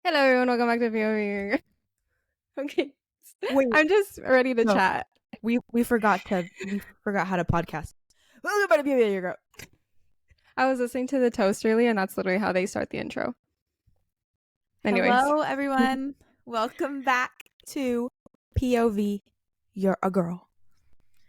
Hello, everyone. Welcome back to POV. Okay, Wait, I'm just ready to no, chat. we forgot how to podcast. Welcome back to POV, your girl. I was listening to the toast earlier, and that's literally how they start the intro. Anyways, Hello, everyone. Welcome back to POV. You're a girl.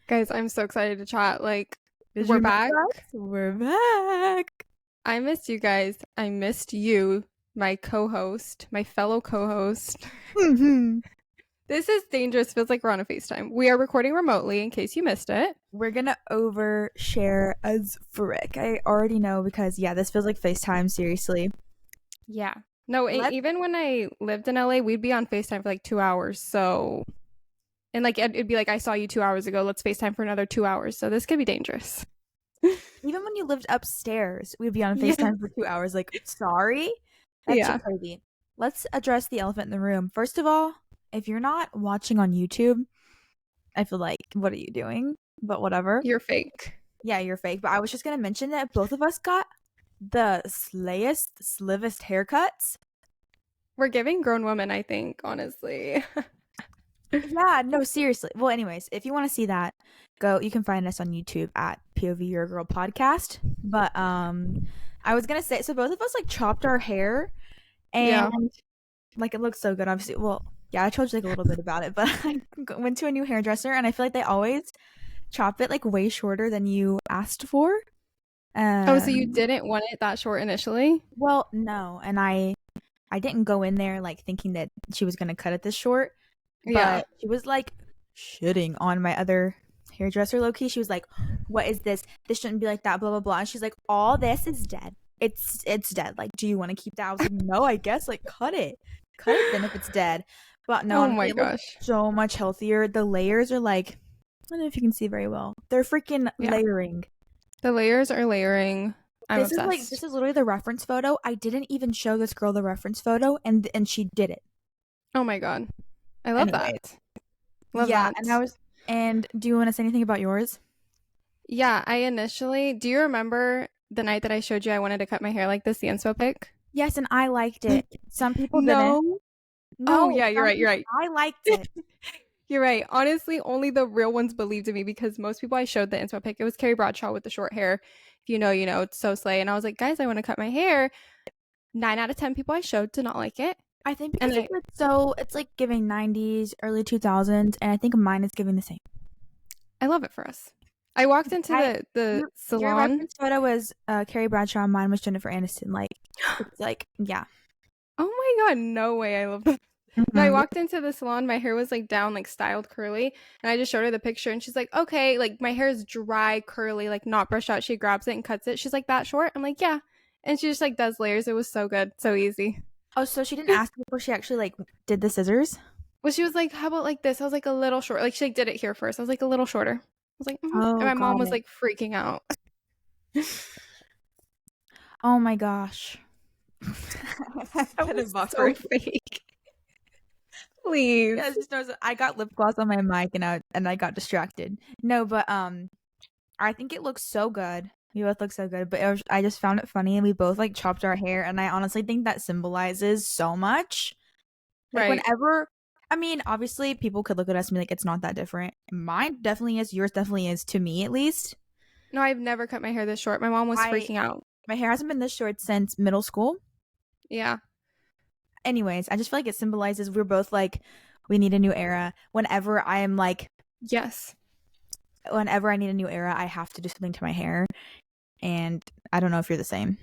guys, I'm so excited to chat. Like, Did we're you miss back. us? We're back. I missed you guys. I missed you, my co-host, my fellow co-host. This is dangerous. Feels like we're on a FaceTime. We are recording remotely in case you missed it. We're gonna overshare as frick. I already know because this feels like FaceTime. Seriously. Yeah. No, Let's even when I lived in LA, we'd be on FaceTime for like 2 hours. So, and like it'd be like, I saw you 2 hours ago. Let's FaceTime for another 2 hours. So this could be dangerous. even when you lived upstairs, we'd be on Yeah. FaceTime for 2 hours. Like, sorry, that's Yeah. crazy. Let's address the elephant in the room. First of all, if you're not watching on YouTube, I feel like, what are you doing? But whatever. You're fake. Yeah, you're fake. But I was just gonna mention that both of us got the slivest haircuts. We're giving grown women, I think, honestly. Yeah, no, seriously. Well, anyways, if you want to see that, you can find us on YouTube at POV Your Girl Podcast. But I was gonna say, so both of us like chopped our hair and Yeah. like it looks so good, obviously. Well, yeah, I told you like a little bit about it, but I went to a new hairdresser and I feel like they always chop it like way shorter than you asked for. Oh, so you Um, didn't want it that short initially? well, no, and I didn't go in there like thinking that she was gonna cut it this short, Yeah. but she was like shitting on my other hairdresser low key. She was like, "What is this? This shouldn't be like that." Blah blah blah. And she's like, "All this is dead. It's dead. Like, do you want to keep that?" I was like, "No, I guess. Like, cut it then if it's dead." But no, Oh honestly, my it looks gosh. so much healthier. The layers are like, I don't know if you can see very well. They're freaking Yeah. layering. The layers are layering. I'm This obsessed. is literally the reference photo. I didn't even show this girl the reference photo, and she did it. Oh my god. I love Anyways, that. Love yeah, that. And do you want to say anything about yours? Yeah, do you remember the night that I showed you I wanted to cut my hair like this, the inspo pic? Yes, and I liked it. Some people didn't. No. Oh No, yeah, you're right. You're right. I liked it. You're right. Honestly, only the real ones believed in me because most people I showed the inspo pic, it was Carrie Bradshaw with the short hair. If you know, you know, it's so slay. And I was like, guys, I want to cut my hair. 9 out of 10 people I showed did not like it. I think And because it's like giving 90s, early 2000s, and I think mine is giving the same. I love it for us. I walked into the Your salon. reference photo was Carrie Bradshaw, mine was Jennifer Aniston. Like, it's like, yeah. Oh my god, no way. I love that. No, I walked into the salon, my hair was like down, like styled curly, and I just showed her the picture and she's like, okay, like my hair is dry, curly, like not brushed out. She grabs it and cuts it. She's like, that short? I'm like, yeah. And she just like does layers. It was so good, so easy. Oh, so she didn't ask before she actually like did the scissors? Well, she was like, how about like this? I was like, a little short. Like she like, did it here first. I was like, a little shorter. I was like, and Oh, my mom got was it. like freaking out. Oh my gosh. That was so fake. Please. Yeah, just knows I got lip gloss on my mic and I got distracted. No, but I think it looks so good. We both look so good, but I just found it funny, and we both like chopped our hair, and I honestly think that symbolizes so much. Like, Right. whenever, I mean, obviously people could look at us and be like, it's not that different. Mine definitely is. Yours definitely is, to me at least. No, I've never cut my hair this short. My mom was freaking out. My hair hasn't been this short since middle school. Yeah. Anyways, I just feel like it symbolizes we're both like, we need a new era. Whenever I am like, Yes. whenever I need a new era, I have to do something to my hair. And I don't know if you're the same.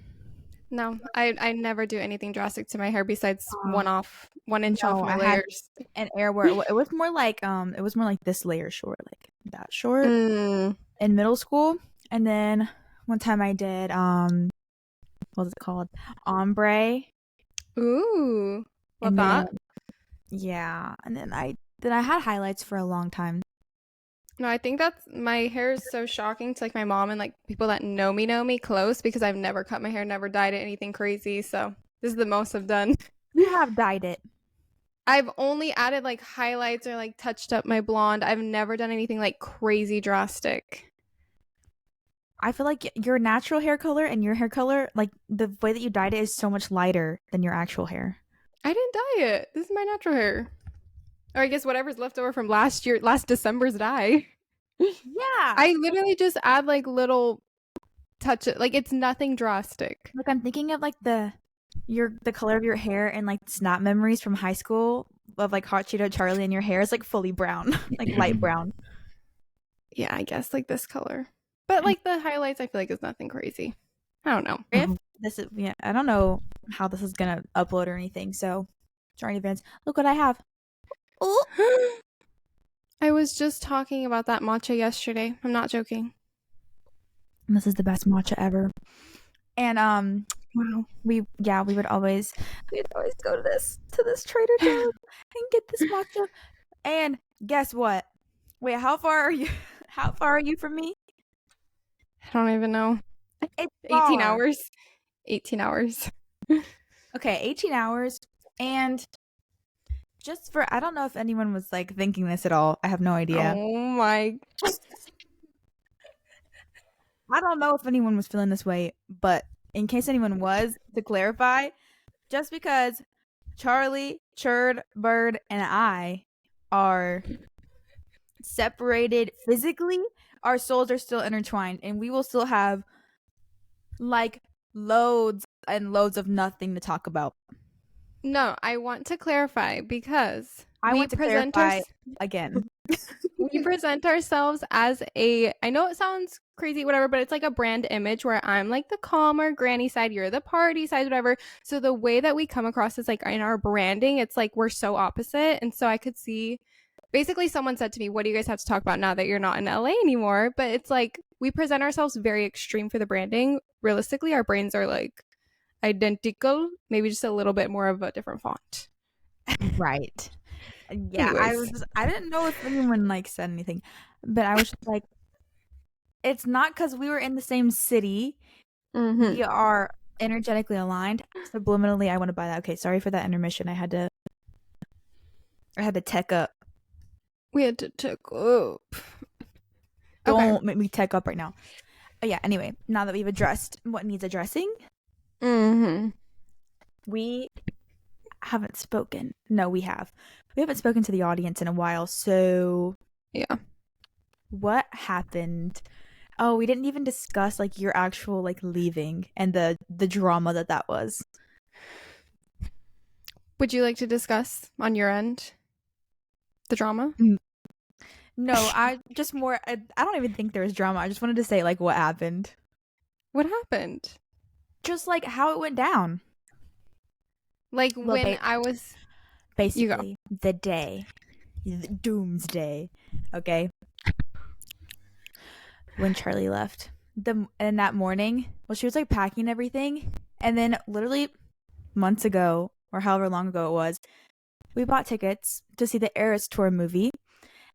No, I never do anything drastic to my hair besides 1 inch off No, my I had layers. an era where it was more like this layer short, like that short in middle school. And then one time I did what was it called? Ombre. Ooh. Love And that. then yeah, and then I had highlights for a long time. No, I think that's my hair is so shocking to like my mom and like people that know me close because I've never cut my hair, never dyed it, anything crazy. So this is the most I've done. You have dyed it. I've only added like highlights or like touched up my blonde. I've never done anything like crazy drastic. I feel like your natural hair color and your hair color, like the way that you dyed it is so much lighter than your actual hair. I didn't dye it. This is my natural hair. Or I guess whatever's left over from last December's dye. Yeah. I literally just add like little touches. Like it's nothing drastic. Like I'm thinking of like the color of your hair and like snap memories from high school of like Hot Cheeto Charlie, and your hair is like fully brown, like light brown. Yeah, I guess like this color. But like the highlights, I feel like is nothing crazy. I don't know. If this is, yeah, I don't know how this is gonna upload or anything. So, sorry in advance. Look what I have. Oh, I was just talking about that matcha yesterday. I'm not joking. this is the best matcha ever. And Wow. we would always go to this Trader Joe's and get this matcha. And guess what? Wait, how far are you? How far are you from me? I don't even know. It's 18 far. hours. 18 hours. Okay, 18 hours. And just for, I don't know if anyone was like thinking this at all. I have no idea. Oh my. I don't know if anyone was feeling this way, but in case anyone was, to clarify, just because Charlie, Churd, Bird, and I are separated physically, our souls are still intertwined, and we will still have like loads and loads of nothing to talk about. No, I want to clarify because I we want to present clarify again. we present ourselves as a, I know it sounds crazy, whatever, but it's like a brand image where I'm like the calmer granny side, you're the party side, whatever. So the way that we come across is like in our branding, it's like we're so opposite. And so I could see, basically someone said to me, what do you guys have to talk about now that you're not in LA anymore? But it's like we present ourselves very extreme for the branding. Realistically, our brains are like identical, maybe just a little bit more of a different font. Right. Yeah, Anyways. I didn't know if anyone like said anything, but I was just like, it's not because we were in the same city. Mm-hmm. We are energetically aligned. Subliminally, I want to buy that. Okay, sorry for that intermission. I had to tech up. We had to tech up. Don't Okay. make me tech up right now. But yeah, anyway, now that we've addressed what needs addressing, Mm-hmm. we haven't spoken. No, we have. We haven't spoken to the audience in a while. So, Yeah. what happened? Oh, we didn't even discuss like your actual like leaving and the drama that was. Would you like to discuss on your end the drama? No, I just more. I don't even think there was drama. I just wanted to say like what happened. What happened? Just like how it went down. Like Well, when I was. You go. basically the day, the doomsday. Okay, when Charlie left and that morning, well, she was like packing everything, and then literally months ago or however long ago it was, we bought tickets to see the Eras Tour movie,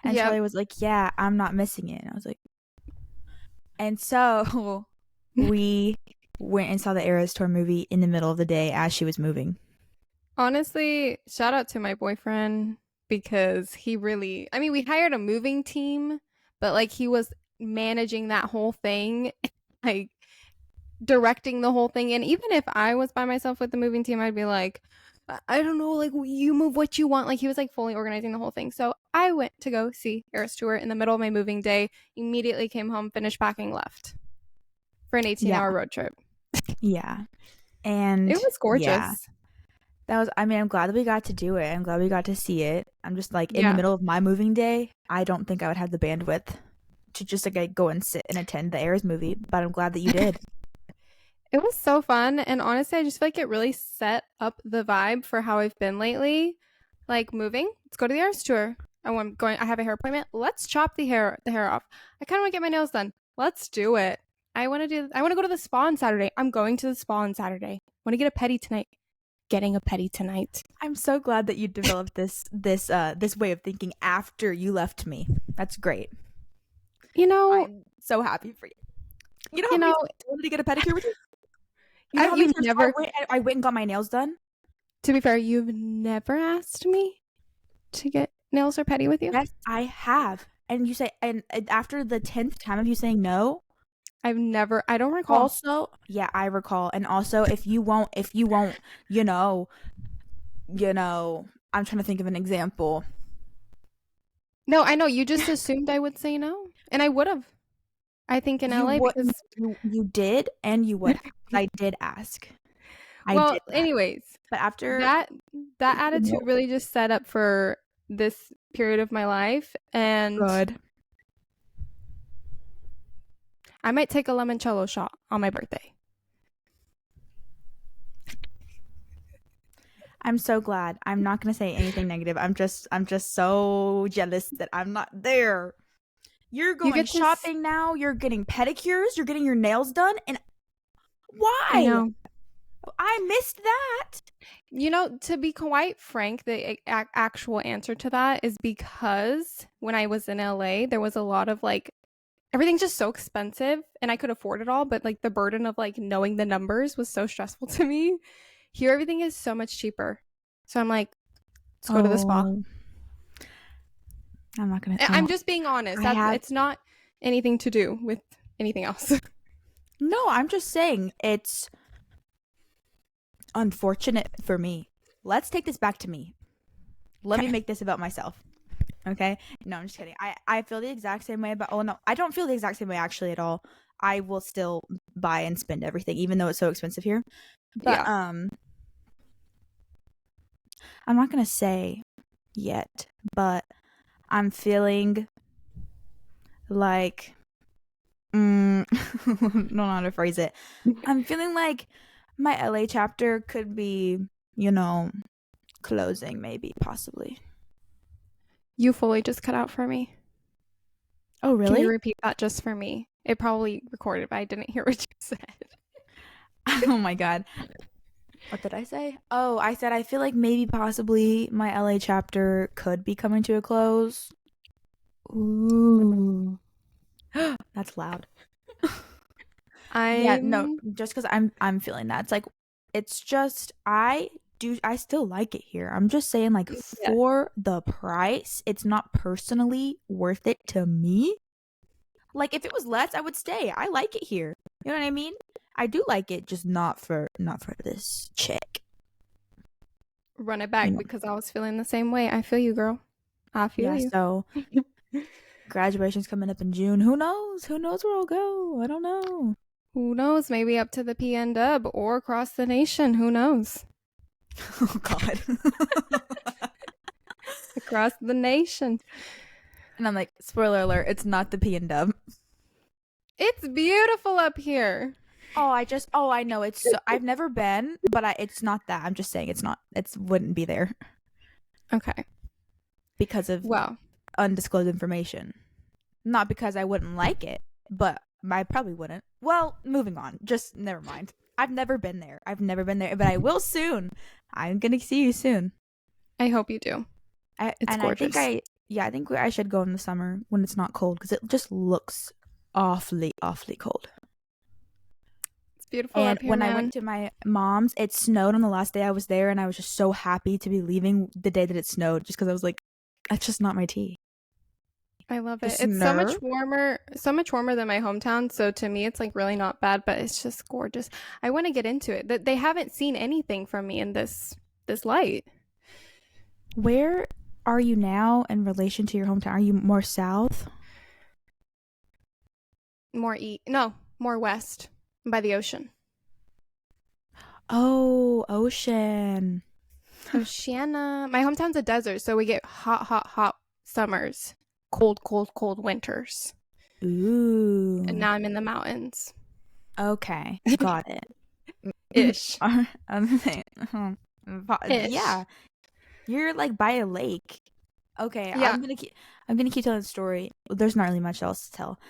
and Yep. Charlie was like, "Yeah, I'm not missing it." And I was like, and so we went and saw the Eras Tour movie in the middle of the day as she was moving. Honestly, shout out to my boyfriend because he really, I mean, we hired a moving team, but like he was managing that whole thing, like directing the whole thing. And even if I was by myself with the moving team, I'd be like, I don't know, like you move what you want. Like he was like fully organizing the whole thing. So I went to go see Eras Tour in the middle of my moving day, immediately came home, finished packing, left for an 18-hour road trip. Yeah. And it was gorgeous. Yeah. That was, I mean, I'm glad that we got to do it. I'm glad we got to see it. I'm just like in the middle of my moving day, I don't think I would have the bandwidth to just like go and sit and attend the Eras movie, but I'm glad that you did. It was so fun, and honestly, I just feel like it really set up the vibe for how I've been lately. Like moving, let's go to the Eras Tour. I have a hair appointment. Let's chop the hair off. I kind of want to get my nails done. Let's do it. I want to go to the spa on Saturday. I'm going to the spa on Saturday. Want to get a pedi tonight. Getting a pedi tonight. I'm so glad that you developed this way of thinking after you left me. That's great. You know, I'm so happy for you. You know, I wanted to get a pedicure with you. You know, you've never. I went and got my nails done. To be fair, you've never asked me to get nails or pedi with you. Yes, I have. And you say, and after the 10th time of you saying no, I've never. I don't recall. Also, yeah, I recall. And also, if you won't, you know, I'm trying to think of an example. No, I know. You just assumed I would say no. And I would have. I think in You LA would because, you did and you would have. I did ask. I well, did ask. anyways, But after that that attitude no, really just set up for this period of my life. And good. I might take a limoncello shot on my birthday. I'm so glad. I'm not gonna say anything negative. I'm just so jealous that I'm not there. You're You going get to, s- shopping now, you're getting pedicures, you're getting your nails done, and I why? know. I missed that. To be quite frank, the actual answer to that is because when I was in LA, there was a lot of like everything's just so expensive and I could afford it all, but like the burden of like knowing the numbers was so stressful to me. Here, everything is so much cheaper. So I'm like, let's go to the spa. Oh, I'm not gonna. I'm just being honest. I have It's not anything to do with anything else. no. I'm just saying it's unfortunate for me. Let's take this back to me. Let me Okay. make this about myself. Okay? No, I'm just kidding. I feel the exact same way about oh no, I don't feel the exact same way actually at all. I will still buy and spend everything even though it's so expensive here. But Yeah. I'm not going to say yet, but I'm feeling like don't know how to phrase it. I'm feeling like my LA chapter could be, closing maybe possibly. You fully just cut out for me. Oh, Can you really? repeat that just for me? It probably recorded, but I didn't hear what you said. Oh my god. What did I say? Oh, I said I feel like maybe possibly my LA chapter could be coming to a close. Ooh. That's loud. Yeah, no, I'm just because I'm feeling that. It's like it's just I still like it here. I'm just saying like yeah. for the price, it's not personally worth it to me. Like if it was less, I would stay. I like it here. You know what I mean? I do like it, just not for this chick. Run it You back know. because I was feeling the same way. I feel you, girl. I feel Yeah, you. so graduation's coming up in June. Who knows? Who knows where I'll go? I don't know. Who knows? Maybe up to the PN Dub or across the nation. Who knows? Oh god. Across the nation. And I'm like, spoiler alert, it's not the P and Dub. It's beautiful up here. I know I've never been, but it's not that. I'm just saying it's not, wouldn't be there Okay. because of Well, undisclosed information. Not because I wouldn't like it, but I probably wouldn't. Well, moving on. Just never mind. I've never been there. But I will soon. I'm gonna see you soon. I hope you do. It's I think gorgeous. I think I should go in the summer when it's not cold because it just looks awfully, awfully cold. It's beautiful And up here, when I man. went to my mom's, it snowed on the last day I was there, and I was just so happy to be leaving the day that it snowed, just because I was like, that's just not my tea. I love The it. It's snow. so much warmer than my hometown. So to me, it's like really not bad, but it's just gorgeous. I want to get into it. That they haven't seen anything from me in this light. Where are you now in relation to your hometown? Are you more south? More west by the ocean. Oh, ocean. Oceana. My hometown's a desert, so we get hot, hot, hot summers, cold, cold, cold winters. And Ooh. now I'm in the mountains. Okay, got it. Ish. I'm saying, Ish. yeah, you're like by a lake. Okay, Yeah. I'm gonna keep telling the story. There's not really much else to tell.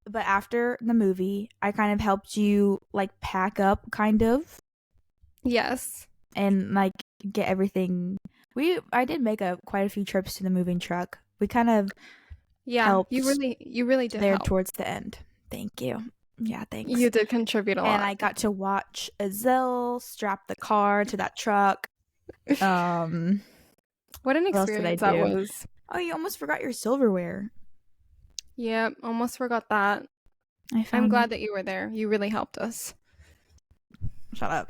But after the movie, I kind of helped you like pack up kind of Yes. and like get everything. I did make quite a few trips to the moving truck. We kind of Yeah. helped You really did there help. towards the end. Thank you. Yeah, thanks. You did contribute a And lot. I got to watch Azil strap the car to that truck. Um, What an what else did I experience that do? was. Oh, you almost forgot your silverware. Yep, almost forgot that. I I'm found glad it. that you were there. You really helped us. Shut up.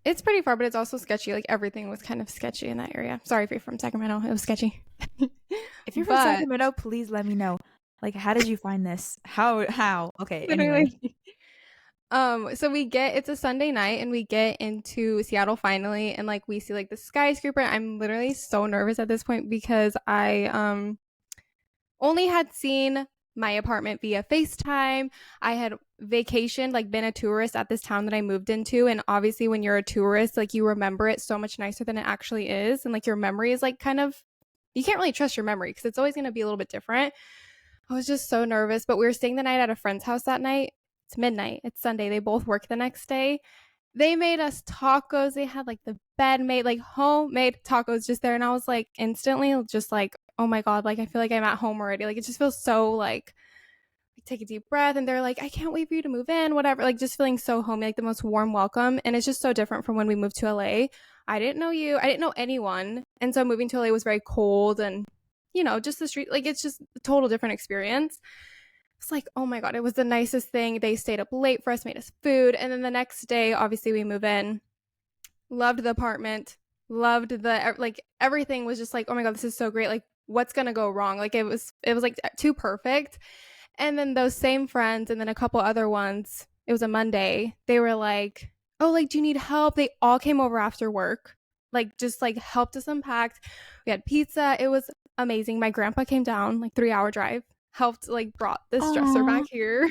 It's pretty far, but it's also sketchy. Like everything was kind of sketchy in that area. Sorry if you're from Sacramento. It was sketchy. If you're from But Sacramento, please let me know. Like, how did you find this? How? Okay, anyway. literally. So we get it's a Sunday night and we get into Seattle finally and like we see like the skyscraper. I'm literally so nervous at this point because I only had seen my apartment via FaceTime. I had vacationed, like been a tourist at this town that I moved into. And obviously when you're a tourist, like you remember it so much nicer than it actually is. And like your memory is like kind of, you can't really trust your memory because it's always going to be a little bit different. I was just so nervous, but we were staying the night at a friend's house that night. It's midnight. It's Sunday. They both work the next day. They made us tacos. They had like the bed made, like homemade tacos just there. And I was like instantly just like, oh my God, like I feel like I'm at home already. Like it just feels so like take a deep breath. And they're like, I can't wait for you to move in, whatever. Like just feeling so homey, like the most warm welcome. And it's just so different from when we moved to LA. I didn't know you. I didn't know anyone. And so moving to LA was very cold and, you know, just the street, like it's just a total different experience. It's like, oh my God, it was the nicest thing. They stayed up late for us, made us food. And then the next day, obviously, we move in. Loved the apartment. Loved the, like, everything was just like, oh my God, this is so great. Like, what's going to go wrong? Like, it was like too perfect. And then those same friends and then a couple other ones, it was a Monday. They were like, oh, like, do you need help? They all came over after work, like, just like helped us unpack. We had pizza. It was amazing. My grandpa came down, like 3-hour drive, helped, like brought this dresser Aw. back here.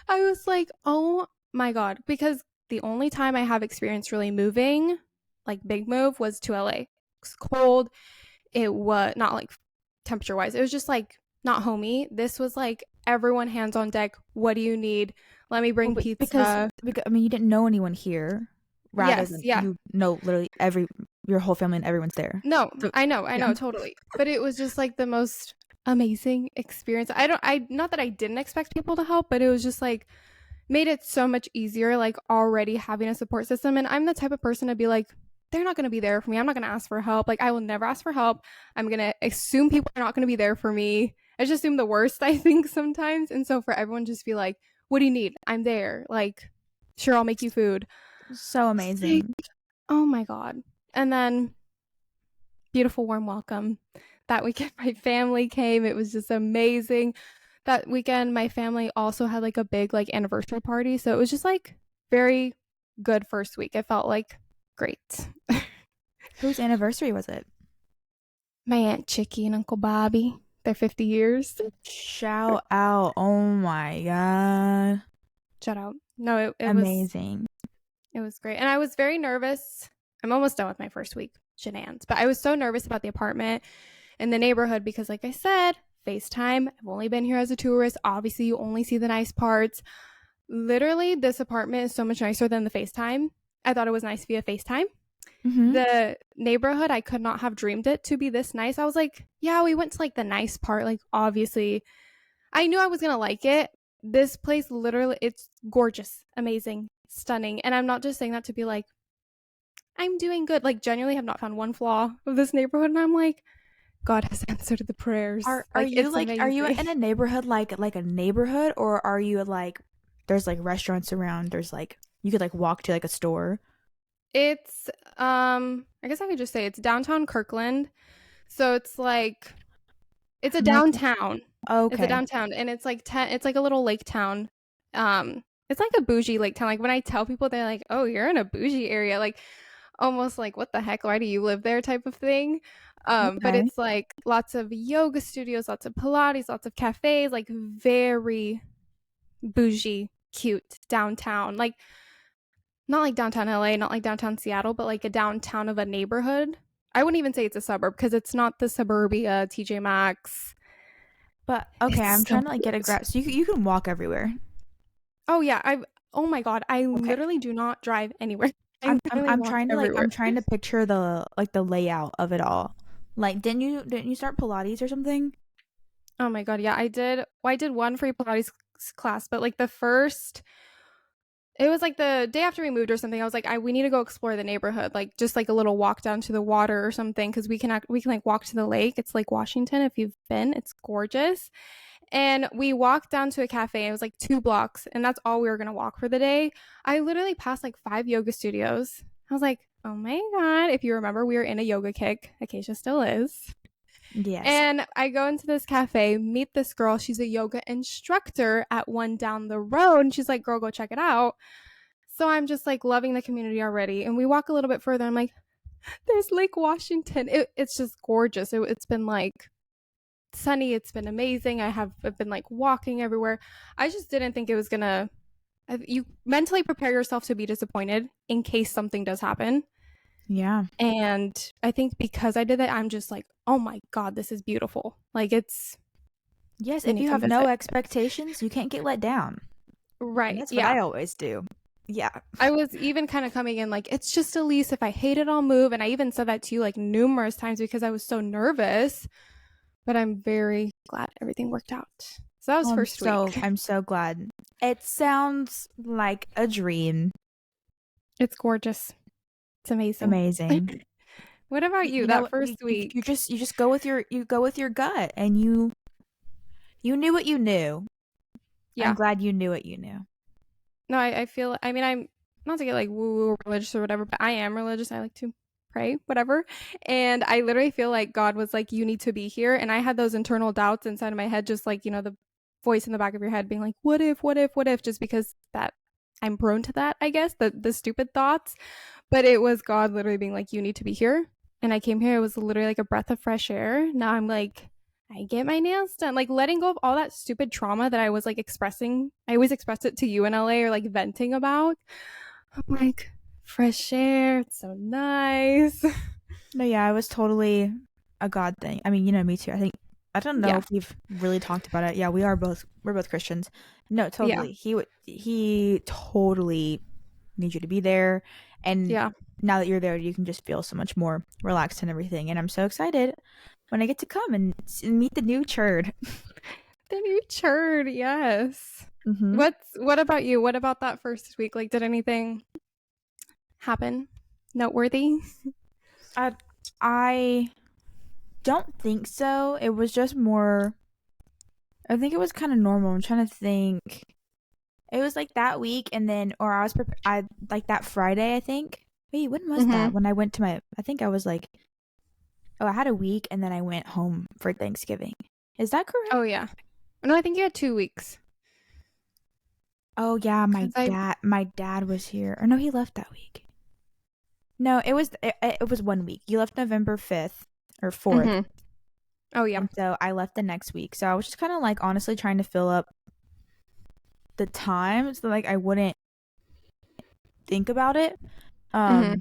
I was like, oh my God, because the only time I have experience really moving, like big move, was to LA. It was cold. It was not like temperature wise. It was just like not homey. This was like everyone hands on deck. What do you need? Let me Oh, bring but because, pizza. because I mean, you didn't know anyone here, rather Yes, than yeah. you know literally your whole family and everyone's there. No, So I yeah. know, totally. But it was just like the most amazing experience. I not that I didn't expect people to help, but it was just like made it so much easier, like already having a support system. And I'm the type of person to be like, they're not going to be there for me. I'm not going to ask for help. Like, I will never ask for help. I'm going to assume people are not going to be there for me. I just assume the worst, I think, sometimes. And so for everyone just be like, what do you need? I'm there. Like, sure, I'll make you food. So Like, amazing. oh my God. And then beautiful, warm welcome. That weekend, my family came. It was just amazing. That weekend, my family also had like a big like anniversary party. So it was just like very good first week. It felt like great. Whose anniversary was it? My Aunt Chicky and Uncle Bobby, they're 50 years. Shout out. Oh my God. Shout out. No, Amazing. it was great. And I was very nervous. I'm almost done with my first week shenanigans, but I was so nervous about the apartment and the neighborhood because, like I said, FaceTime. I've only been here as a tourist. Obviously, you only see the nice parts. Literally, this apartment is so much nicer than the FaceTime. I thought it was nice via FaceTime. Mm-hmm. The neighborhood, I could not have dreamed it to be this nice. I was like, yeah, we went to like the nice part. Like, obviously, I knew I was going to like it. This place, literally, it's gorgeous, amazing, stunning. And I'm not just saying that to be like, I'm doing good. Like, genuinely have not found one flaw of this neighborhood. And I'm like, God has answered the prayers. Are Like, you it's like, are you amazing. in a neighborhood like a neighborhood, or are you like there's like restaurants around, there's like you could like walk to like a store? It's, I guess I could just say it's downtown Kirkland. So it's like, it's a I'm looking. downtown. It's a Okay. downtown, and it's like it's like a little lake town. It's like a bougie lake town. Like when I tell people, they're like, "Oh, you're in a bougie area," like almost like, "What the heck? Why do you live there?" type of thing. But Okay. it's like lots of yoga studios, lots of Pilates, lots of cafes, like very bougie, cute downtown. Like not like downtown LA, not like downtown Seattle, but like a downtown of a neighborhood. I wouldn't even say it's a suburb because it's not the suburbia, TJ Maxx. But okay, It's I'm so trying to like get a cute. grasp. So you can walk everywhere. Oh yeah, oh my God, I Okay. literally do not drive anywhere. I literally I'm walk trying to everywhere. I'm trying to picture the like the layout of it all. Like didn't you start Pilates or something? Oh my God, yeah, I did. Well, I did one free Pilates class, but like the first, it was like the day after we moved or something. I was like, we need to go explore the neighborhood, like just like a little walk down to the water or something, because we can like walk to the lake. It's Lake Washington if you've been. It's gorgeous. And we walked down to a cafe. It was like 2 blocks, and that's all we were gonna walk for the day. I literally passed like 5 yoga studios. I was like, oh my God. If you remember, we were in a yoga kick. Acacia still is. Yes. And I go into this cafe, meet this girl. She's a yoga instructor at one down the road. And she's like, girl, go check it out. So I'm just like loving the community already. And we walk a little bit further. I'm like, there's Lake Washington. It's just gorgeous. It's been like sunny. It's been amazing. I've been like walking everywhere. I just didn't think it was going to. You mentally prepare yourself to be disappointed in case something does happen. Yeah. And I think because I did that, I'm just like, oh my God, this is beautiful. Like Yes, we if need you to have no visit. expectations, you can't get let down. And Right. that's what Yeah. I always do. Yeah. I was even kind of coming in like, it's just a lease. If I hate it, I'll move. And I even said that to you like numerous times because I was so nervous. But I'm very glad everything worked out. So that was first week. I'm so glad. It sounds like a dream. It's gorgeous. It's amazing. Amazing. What about you? You know That what? first You week. just go with your gut, and you knew what you knew. I'm Yeah. glad you knew what you knew. No, I feel, I mean, I'm not to get like woo woo religious or whatever, but I am religious. I like to pray, whatever. And I literally feel like God was like, you need to be here. And I had those internal doubts inside of my head, just like, the voice in the back of your head being like, what if, what if, what if, just because that I'm prone to that, I guess, the stupid thoughts. But it was God literally being like, you need to be here. And I came here, it was literally like a breath of fresh air. Now I'm like, I get my nails done. Like letting go of all that stupid trauma that I was like expressing. I always expressed it to you in LA or like venting about. I'm like, fresh air. It's so nice. No, yeah, it was totally a God thing. I mean, me too. I don't know Yeah. if we've really talked about it. Yeah, we're both Christians. No, Yeah. totally. He totally needs you to be there. And Yeah. now that you're there, you can just feel so much more relaxed and everything. And I'm so excited when I get to come and meet the new churd. The new churd. Yes. Mm-hmm. What about you? What about that first week? Like, did anything happen noteworthy? I don't think so. It was just more. I think it was kind of normal. I'm trying to think. It was like that week, and then, or I like that Friday, I think. Wait, when was that? Mm-hmm. When I went to I think I was like, oh, I had a week, and then I went home for Thanksgiving. Is that correct? Oh, yeah. No, I think you had 2 weeks. Oh yeah, Because I, my dad was here. Or no, he left that week. No, it was 1 week. You left November 5th or 4th, mm-hmm. Oh, yeah. and so I left the next week. So I was just kind of like honestly trying to fill up the time so like I wouldn't think about it. Mm-hmm.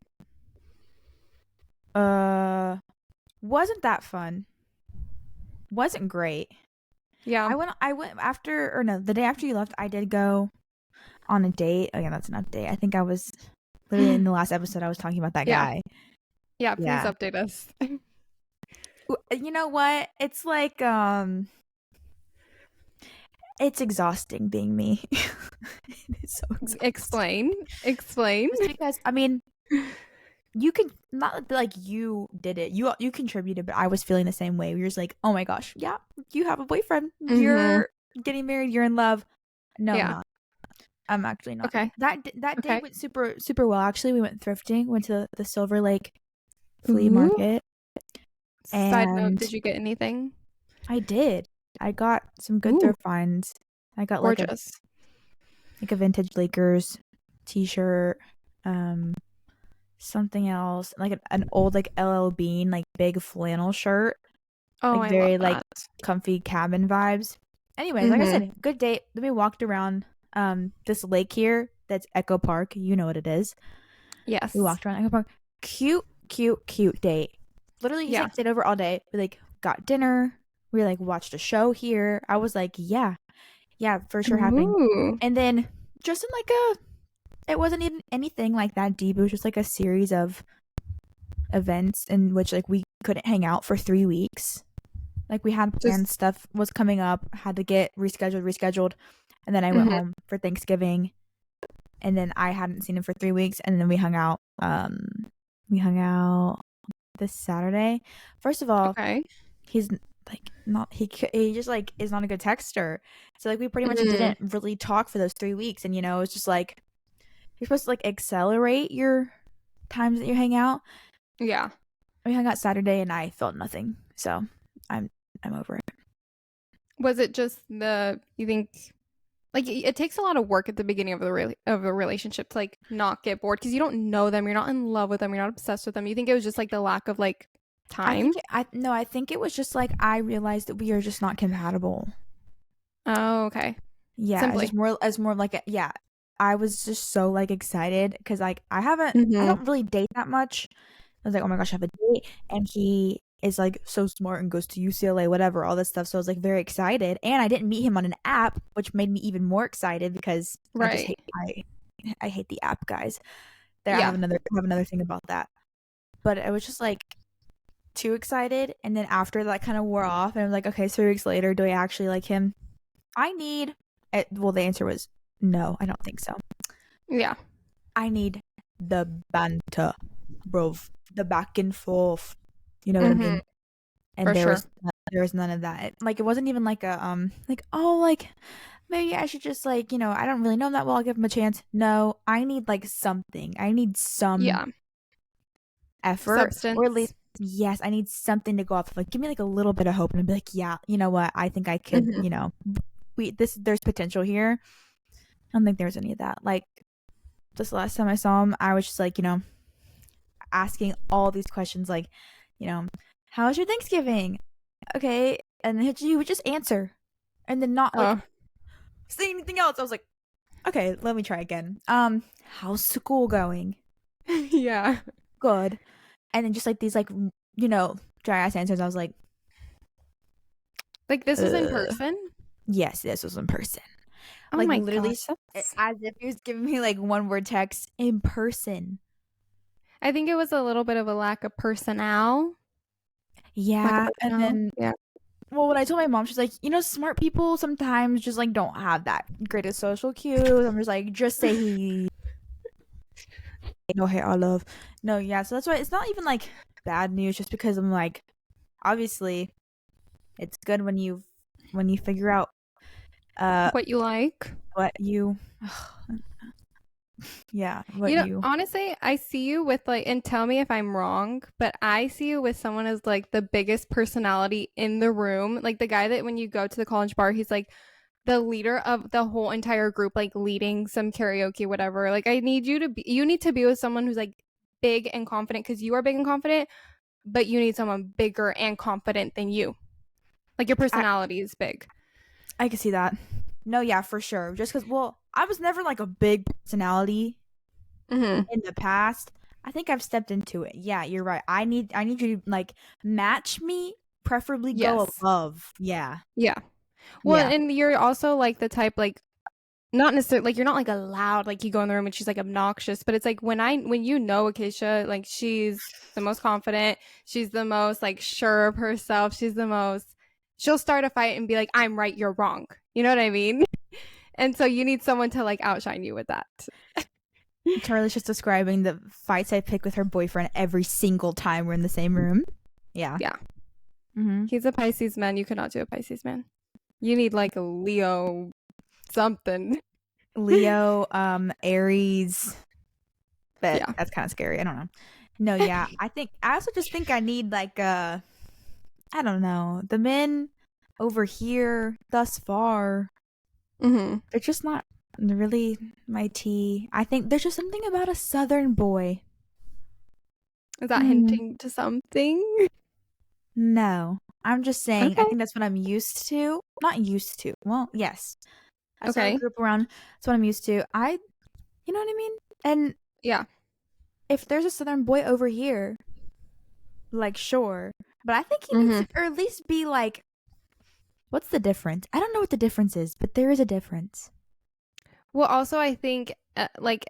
Um wasn't that fun. Wasn't great. Yeah. I went after or no, the day after you left, I did go on a date. Oh yeah, that's an update. I think I was literally in the last episode I was talking about that Yeah. guy. Yeah. Please Yeah. update us. You know what? It's like it's exhausting being me. It's so exhausting. Explain. Just because I mean, you can not like you did it. You contributed, but I was feeling the same way. You're just like, oh my gosh, yeah, you have a boyfriend. Mm-hmm. You're getting married. You're in love. No, I'm Yeah. not. I'm actually not. Okay. That day Okay. went super well. Actually, we went thrifting. Went to the Silver Lake flea Ooh. market, Side note, and did you get anything? I did. I got some good Ooh, thrift finds. I got gorgeous. like a vintage Lakers t-shirt, something else, like an old like LL Bean like big flannel shirt, Oh, like I love very like that. comfy cabin vibes. Anyways, like I Mm-hmm. said, good date. Then we walked around this lake here that's Echo Park. You know what it is. We Yes. walked around Echo Park. Cute date. Literally, he Yeah. stayed over all day. We like got dinner. We like watched a show here. I was like, yeah, for sure happening. Ooh. And then just in like it wasn't even anything like that deep. It was just like a series of events in which like we couldn't hang out for 3 weeks. Like we had planned Just. stuff was coming up, had to get rescheduled, and then I went Mm-hmm. home for Thanksgiving, and then I hadn't seen him for 3 weeks, and then we hung out. We hung out this Saturday. First of all, Okay. he's like not he just like is not a good texter, so like we pretty much Mm. didn't really talk for those 3 weeks, and it's just like you're supposed to like accelerate your times that you hang out. Yeah. We hung out Saturday and I felt nothing. So I'm I'm over it. Was it just you think like it takes a lot of work at the beginning of of a relationship to like not get bored because you don't know them, you're not in love with them, you're not obsessed with them. You think it was just like the lack of like I think time? I no, I think it was just like I realized that we are just not compatible. Oh, okay. Yeah, it's Simply. just more as more of like yeah. I was just so like excited because like I Mm-hmm. don't really date that much. I was like, oh my gosh, I have a date, and he is like so smart and goes to UCLA, whatever, all this stuff. So I was like very excited, and I didn't meet him on an app, which made me even more excited because I just Right. I hate the app guys. There, Yeah. I have another thing about that, but I was just like too excited, and then after that kind of wore off, and I was like, okay, 3 weeks later, do I actually like him? I need. Well, the answer was no. I don't think so. Yeah. I need the banter, bro, the back and forth. You know what I Mm-hmm. mean? And For sure. there was none of that. Like it wasn't even like a like oh like maybe I should just like I don't really know him that well. I'll give him a chance. No, I need like something. I need some Yeah. effort, or at Substance. least yes, I need something to go off of. Like give me like a little bit of hope, and I'd be like, yeah, you know what? I think I could. Mm-hmm. We this there's potential here. I don't think there's any of that. Like this last time I saw him, I was just like asking all these questions like, you know, how was your Thanksgiving? Okay. And then he would just answer and then not like Oh. say anything else. I was like, okay, let me try again. How's school going? Yeah. Good. And then just like these like, you know, dry ass answers. I was like, Like this was in uh, person? yes, this was in person. Oh Like my literally gosh, that's as if he was giving me like one word text in person. I think it was a little bit of a lack of personnel. Lack of Yeah. And personnel. then Yeah. well, when I told my mom, she's like, smart people sometimes just like don't have that greatest social cues. I'm just like, just say he no hate our love. No, yeah. So that's why it's not even like bad news, just because I'm like, obviously, it's good when you figure out uh What you like? what you yeah what you Honestly, I see you with like, and tell me if I'm wrong, but I see you with someone as like the biggest personality in the room. Like the guy that when you go to the college bar, he's like the leader of the whole entire group, like leading some karaoke, whatever. Like you need to be with someone who's like big and confident because you are big and confident, but you need someone bigger and confident than you. Like your I personality is big. I can see that. No, yeah, for sure. Just because I was never like a big personality Mm-hmm. in the past. I think I've stepped into it. Yeah, you're right. I need you to like match me, preferably go Yes. above. Yeah. Yeah. Well, Yeah. and you're also like the type like not necessarily like you're not like a loud like you go in the room and she's like obnoxious, but it's like when you know Acacia, like she's the most confident, she's the most like sure of herself, she'll start a fight and be like, I'm right, you're wrong. You know what I mean? And so you need someone to like outshine you with that. Charlie's just describing the fights I pick with her boyfriend every single time we're in the same room. Yeah. Yeah. Mm-hmm. He's a Pisces man. You cannot do a Pisces man. You need like a Leo something. Leo, Aries, but Yeah. that's kind of scary. I don't know. No, yeah. I also just think I need like I don't know. The men over here thus far, Mm-hmm. they're just not really my tea. I think there's just something about a southern boy. Is that Mm, hinting to something? no. I'm just saying, I Okay. think that's what I'm used to. Not used to. Well, yes. That's what I Okay. grew up around. That's what I'm used to. You know what I mean? And Yeah. if there's a southern boy over here, like, sure. But I think he needs Mm-hmm. to, or at least be like, what's the difference? I don't know what the difference is, but there is a difference. Well, also, I think like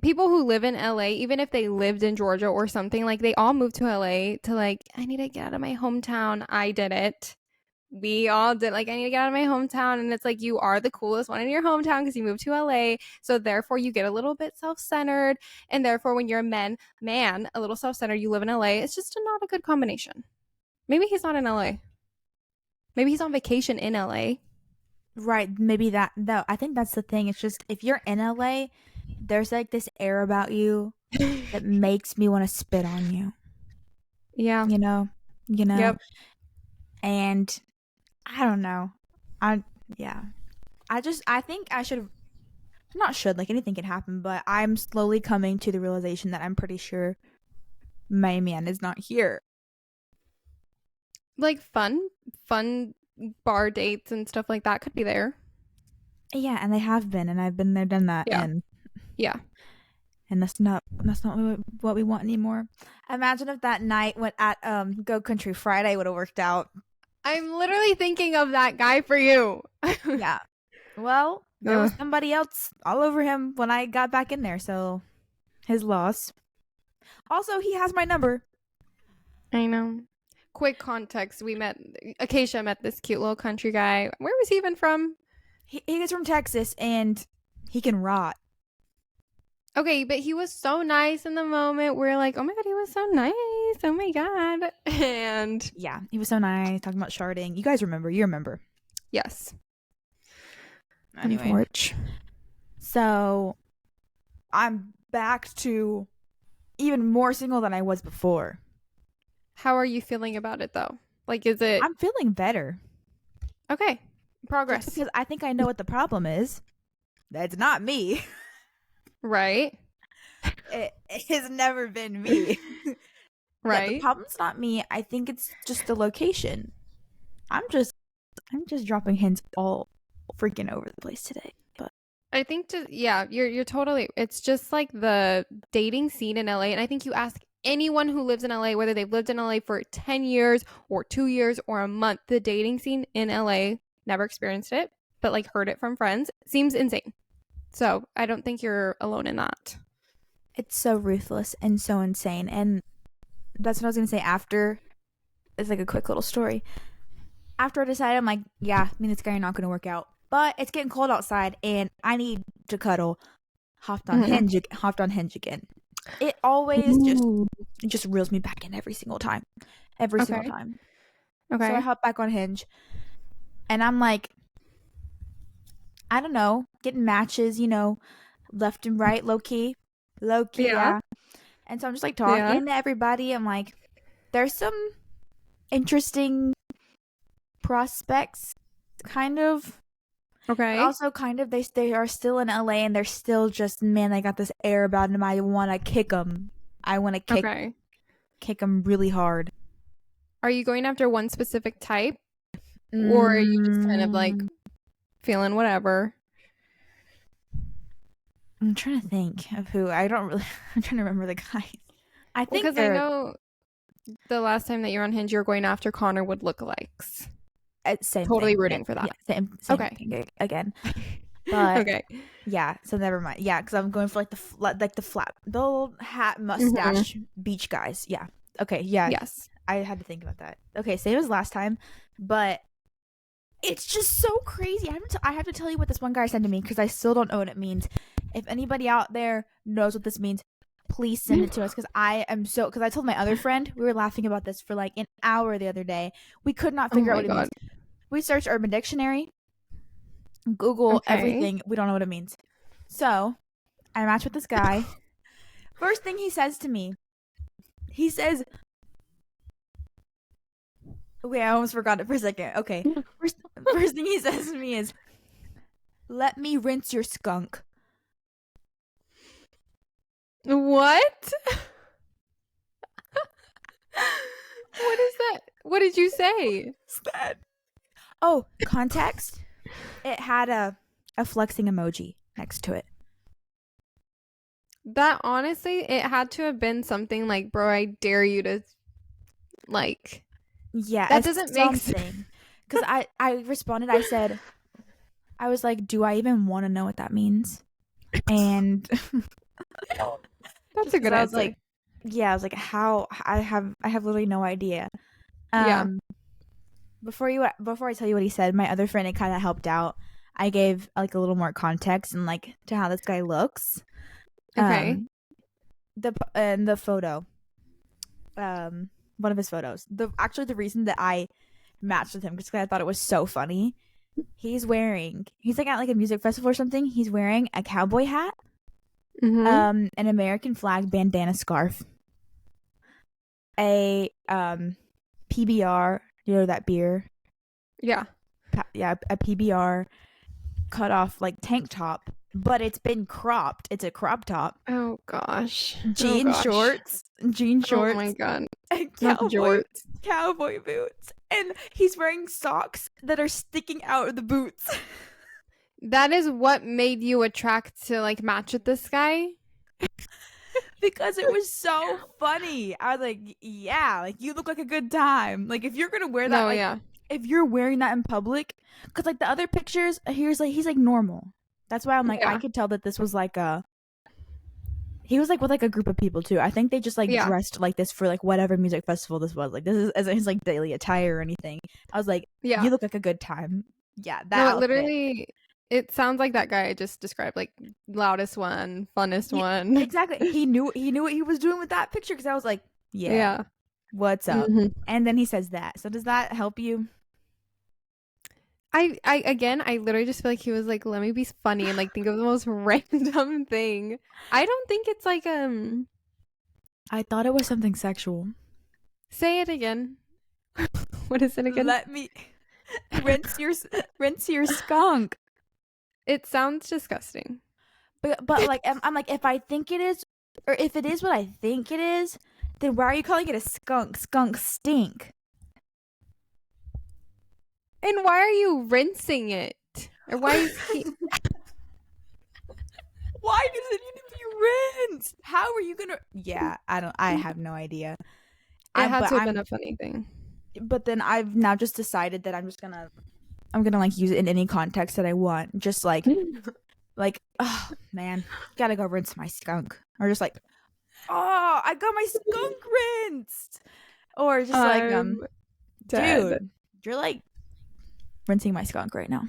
people who live in LA, even if they lived in Georgia or something, like they all moved to LA to like, I need to get out of my hometown. I did it. We all did. Like, I need to get out of my hometown. And it's like, you are the coolest one in your hometown because you moved to LA. So therefore, you get a little bit self centered. And therefore, when you're a man, a little self centered, you live in LA, it's just not a good combination. Maybe he's not in LA. Maybe he's on vacation in LA. Right. Maybe that, though. I think that's the thing. It's just, if you're in LA, There's like this air about you that makes me want to spit on you. Yeah. You know, you know, Yep. and I don't know. I yeah. I think I should not should like anything can happen, but I'm slowly coming to the realization that I'm pretty sure my man is not here. Like fun bar dates and stuff like that could be there. Yeah, and they have been, and I've been there, done that, Yeah. Yeah. and that's not what we want anymore. Imagine if that night went at Go Country Friday would have worked out. I'm literally thinking of that guy for you. Yeah. Well, there was Ugh, somebody else all over him when I got back in there, so his loss. Also, he has my number. I know. Quick context: Acacia met this cute little country guy. Where was he even from? He is from Texas, and he can rot. Okay, but he was so nice in the moment. We're like, oh my god, he was so nice. Oh my god. And Yeah, he was so nice talking about sharding. You guys remember? You remember? yes, Anyway, unfortunate. so I'm back to even more single than I was before. How are you feeling about it though? Like, is it I'm feeling better. okay? Just Progress, because I think I know what the problem is. That's not me. right? It has never been me. Yeah, the Right. problem's not me. I think it's just the location. I'm just I'm just dropping hints all freaking over the place today. But I think yeah, you're totally. It's just like the dating scene in LA, and I think you ask anyone who lives in LA, whether they've lived in LA for 10 years or 2 years or a month, the dating scene in LA, never experienced it, but like heard it from friends, seems insane. So I don't think you're alone in that. it's so ruthless and so insane. And that's what I was gonna say after. It's like a quick little story. After I decided, I'm like, yeah, me and this guy are not gonna work out. But it's getting cold outside, and I need to cuddle. Mhm. Hopped on Hinge again. It always Ooh. it just reels me back in every single Okay. time. So I Okay. hop back on Hinge, and I'm like, I don't know, getting matches, left and right, low key, Yeah. yeah. And so I'm just like Yeah. talking to everybody. I'm like, there's some interesting prospects, kind of. But Okay. also, kind of, they are still in LA, and they're still just, man, they got this air about them. I want to kick them. I want to Okay. kick them really hard. Are you going after one specific type, or are you just kind of like Mm, feeling whatever? I'm trying to think of who. I don't really. I'm trying to remember the guys. I Well, think because I they're know the last time that you're on Hinge, you're going after Connor would lookalikes. same Totally thing. rooting for that. Yeah, same Okay. thing again. But Okay. yeah, so never mind. Yeah, because I'm going for like the old hat, Hmm. mustache, beach guys. Yeah. Okay. Yeah, Yes. I had to think about that. Okay, same as last time, but it's just so crazy. I have to tell you what this one guy said to me because I still don't know what it means. If anybody out there knows what this means, please send it to us because because I told my other friend we were laughing about this for like an hour the other day. We could not Oh figure out my what it means. God. We searched Urban Dictionary, Google Okay. everything. We don't know what it means. So I matched with this guy. First thing he says to me, he says, "Wait, I almost forgot it for a second." Okay, first thing he says to me is, "Let me rinse your skunk." What? What is that? What did you say? What's that? Oh, context. It had a flexing emoji next to it. That honestly, it had to have been something like, bro, I dare you to like. Yeah, That as doesn't make sense. something. Because I responded. I said, I was like, "Do I even want to know what that means?" And That's just a because good I was like, answer. yeah, I was like, how I have literally no idea. Yeah. Um, before I tell you what he said, my other friend, it kind of helped out. I gave like a little more context and like to how this guy looks. Okay. Um, the photo, one of his photos. The reason that I matched with him because I thought it was so funny. He's like at like a music festival or something. He's wearing a cowboy hat Mm-hmm. An American flag bandana scarf, a PBR, you know that beer, Yeah. yeah, a PBR cut off like tank top, but it's been cropped. It's a crop top. Oh gosh. Oh Jean gosh. shorts, jean Oh my shorts, god. and Not the jorts. cowboy boots, and he's wearing socks that are sticking out of the boots. That is what made you attract to like match with this guy? Because it was so funny. I was like, yeah, like you look like a good time. Like if you're gonna wear that, No, like yeah. if you're wearing that in public, because like the other pictures, he's like normal. That's why I'm like, I Yeah. could tell that this was like a. He was like with like a group of people too. I think they just like Yeah. dressed like this for like whatever music festival this was. Like this is as his like daily attire or anything. I was like, Yeah. you look like a good time. Yeah, that No, it outfit. literally it sounds like that guy I just described, like loudest one, funnest one. Exactly. He knew what he was doing with that picture because I was like, yeah, Yeah. what's up? Hmm. And then he says that. So does that help you? I again, I literally just feel like he was like, let me be funny and like think of the most random thing. I don't think it's like I thought it was something sexual. say it again. What is it again? Let me rinse your skunk. It sounds disgusting. But like I'm like if I think it is or if it is what I think it is, then why are you calling it a skunk? Skunk stink. And why are you rinsing it? Or why is he Why does it need to be rinsed? How are you gonna? Yeah, I have no idea. it had But to have been I'm. a funny thing. But then I've now just decided that I'm gonna like use it in any context that I want. Just like, oh man, gotta go rinse my skunk, or just like, oh, I got my skunk rinsed, or just like, I'm dead. dude, you're like rinsing my skunk right now.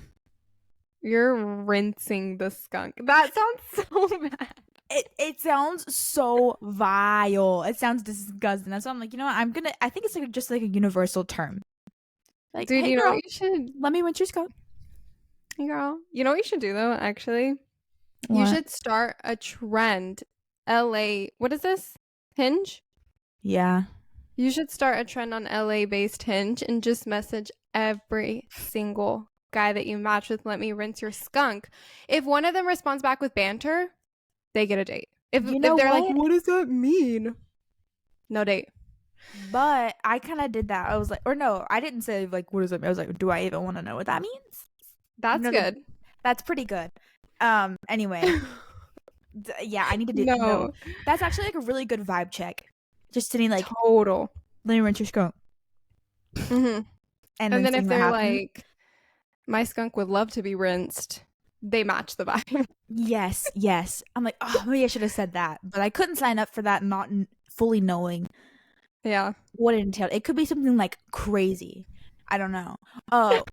You're rinsing the skunk. That sounds so bad. It sounds so vile. It sounds disgusting. That's why I'm like, you know what? I think it's like just like a universal term. Like, Dude, hey you know girl, what you should let me rinse your skunk. hey girl. You know what you should do though, actually? You What? should start a trend. LA, what is this? Hinge? Yeah. You should start a trend on LA based Hinge and just message every single guy that you match with, let me rinse your skunk. If one of them responds back with banter, they get a date. You If know they're like, what? what does that mean? No date. But I kind of did that. I was like, or no, I didn't say like, what does it mean? I was like, do I even want to know what that means? That's No, good. that's pretty good. Anyway, yeah, I need to do no. No. That's actually like a really good vibe check. Just sitting like, Total. let me rinse your skunk, Hmm. and And then then if seeing what they're happens. like, my skunk would love to be rinsed, they match the vibe. Yes, yes. I'm like, oh, maybe I should have said that, but I couldn't sign up for that, not fully knowing Yeah. what it entailed. It could be something like crazy. I don't know. Oh.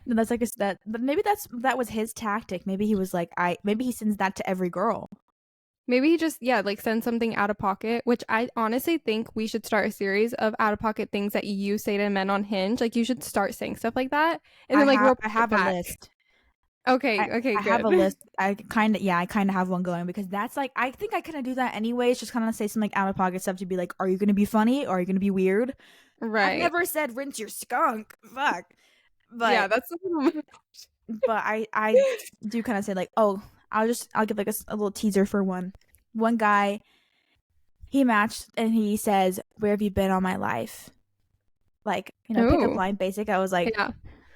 No, that's like that. But maybe that was his tactic. Maybe he was like, maybe he sends that to every girl. Maybe he just, yeah, like send something out of pocket, which I honestly think we should start a series of out of pocket things that you say to men on Hinge. Like you should start saying stuff like that and then like I report have a back. list. Okay, okay, I have a good. list. I kind of have one going because that's like I think I kind of do that anyways. Just kind of say some like out of pocket stuff to be like, are you gonna be funny or are you gonna be weird? I've Right. never said rinse your skunk. Fuck. Yeah, But that's I do kind of say like, oh, I'll give like a little teaser for one guy. He matched and he says, where have you been all my life? Like, pickup Oh, line basic. I was like, yeah.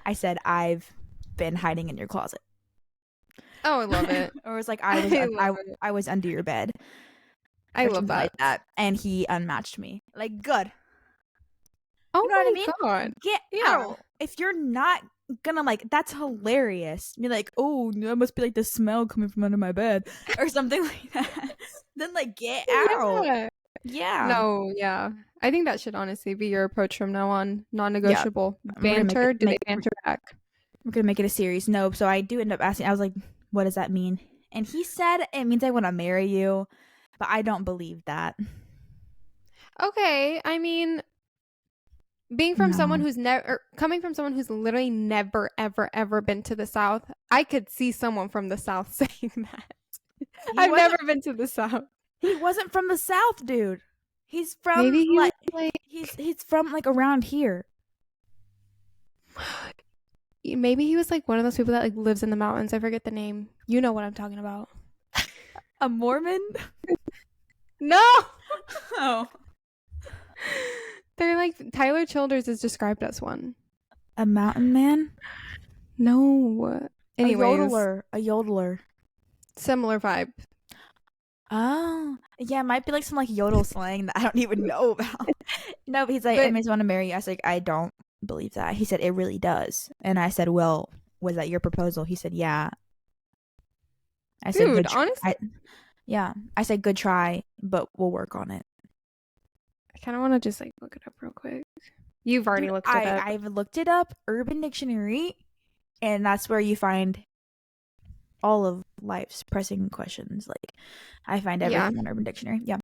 I said, I've been hiding in your closet. Oh, I love it. Or it's like I love it. I was under your bed I or love something like that. that. And he unmatched me. Like, good. You Oh know what I my mean? God. Get Yeah. out. If you're not gonna like, that's hilarious. Be like, oh, that must be like the smell coming from under my bed or something like that. Then like, get out. Yeah. Yeah. No, yeah. I think that should honestly be your approach from now on. Yeah. Non-negotiable. We're gonna Banter, do they banter back? we're gonna make it a series. No, so I do end up asking. I was like, what does that mean? And he said it means I want to marry you, but I don't believe that. Okay, I mean, Being from someone No. who's never coming from someone who's literally never ever ever been to the South, I could see someone from the South saying that. He I've never wasn't been to the South. he wasn't from the South, dude. He's from Maybe he was like like he's from like around here. maybe he was like one of those people that like lives in the mountains. I forget the name. You know what I'm talking about. A Mormon? No. Oh. They're like Tyler Childers is described as one. A mountain man? No. Anyways, A yodeler. similar vibe. Oh, yeah, it might be like some like yodel slang that I don't even know about. No, but he's like, I But just want to marry you. I was like, I don't believe that. He said, it really does. And I said, well, was that your proposal? He said, yeah. I said, dude, honestly, yeah. I said, good try, but we'll work on it. I kind of want to just like look it up real quick. You've already Dude, looked it up. I've looked it up, Urban Dictionary, and that's where you find all of life's pressing questions. Like, I find everything on Urban Dictionary. Yeah.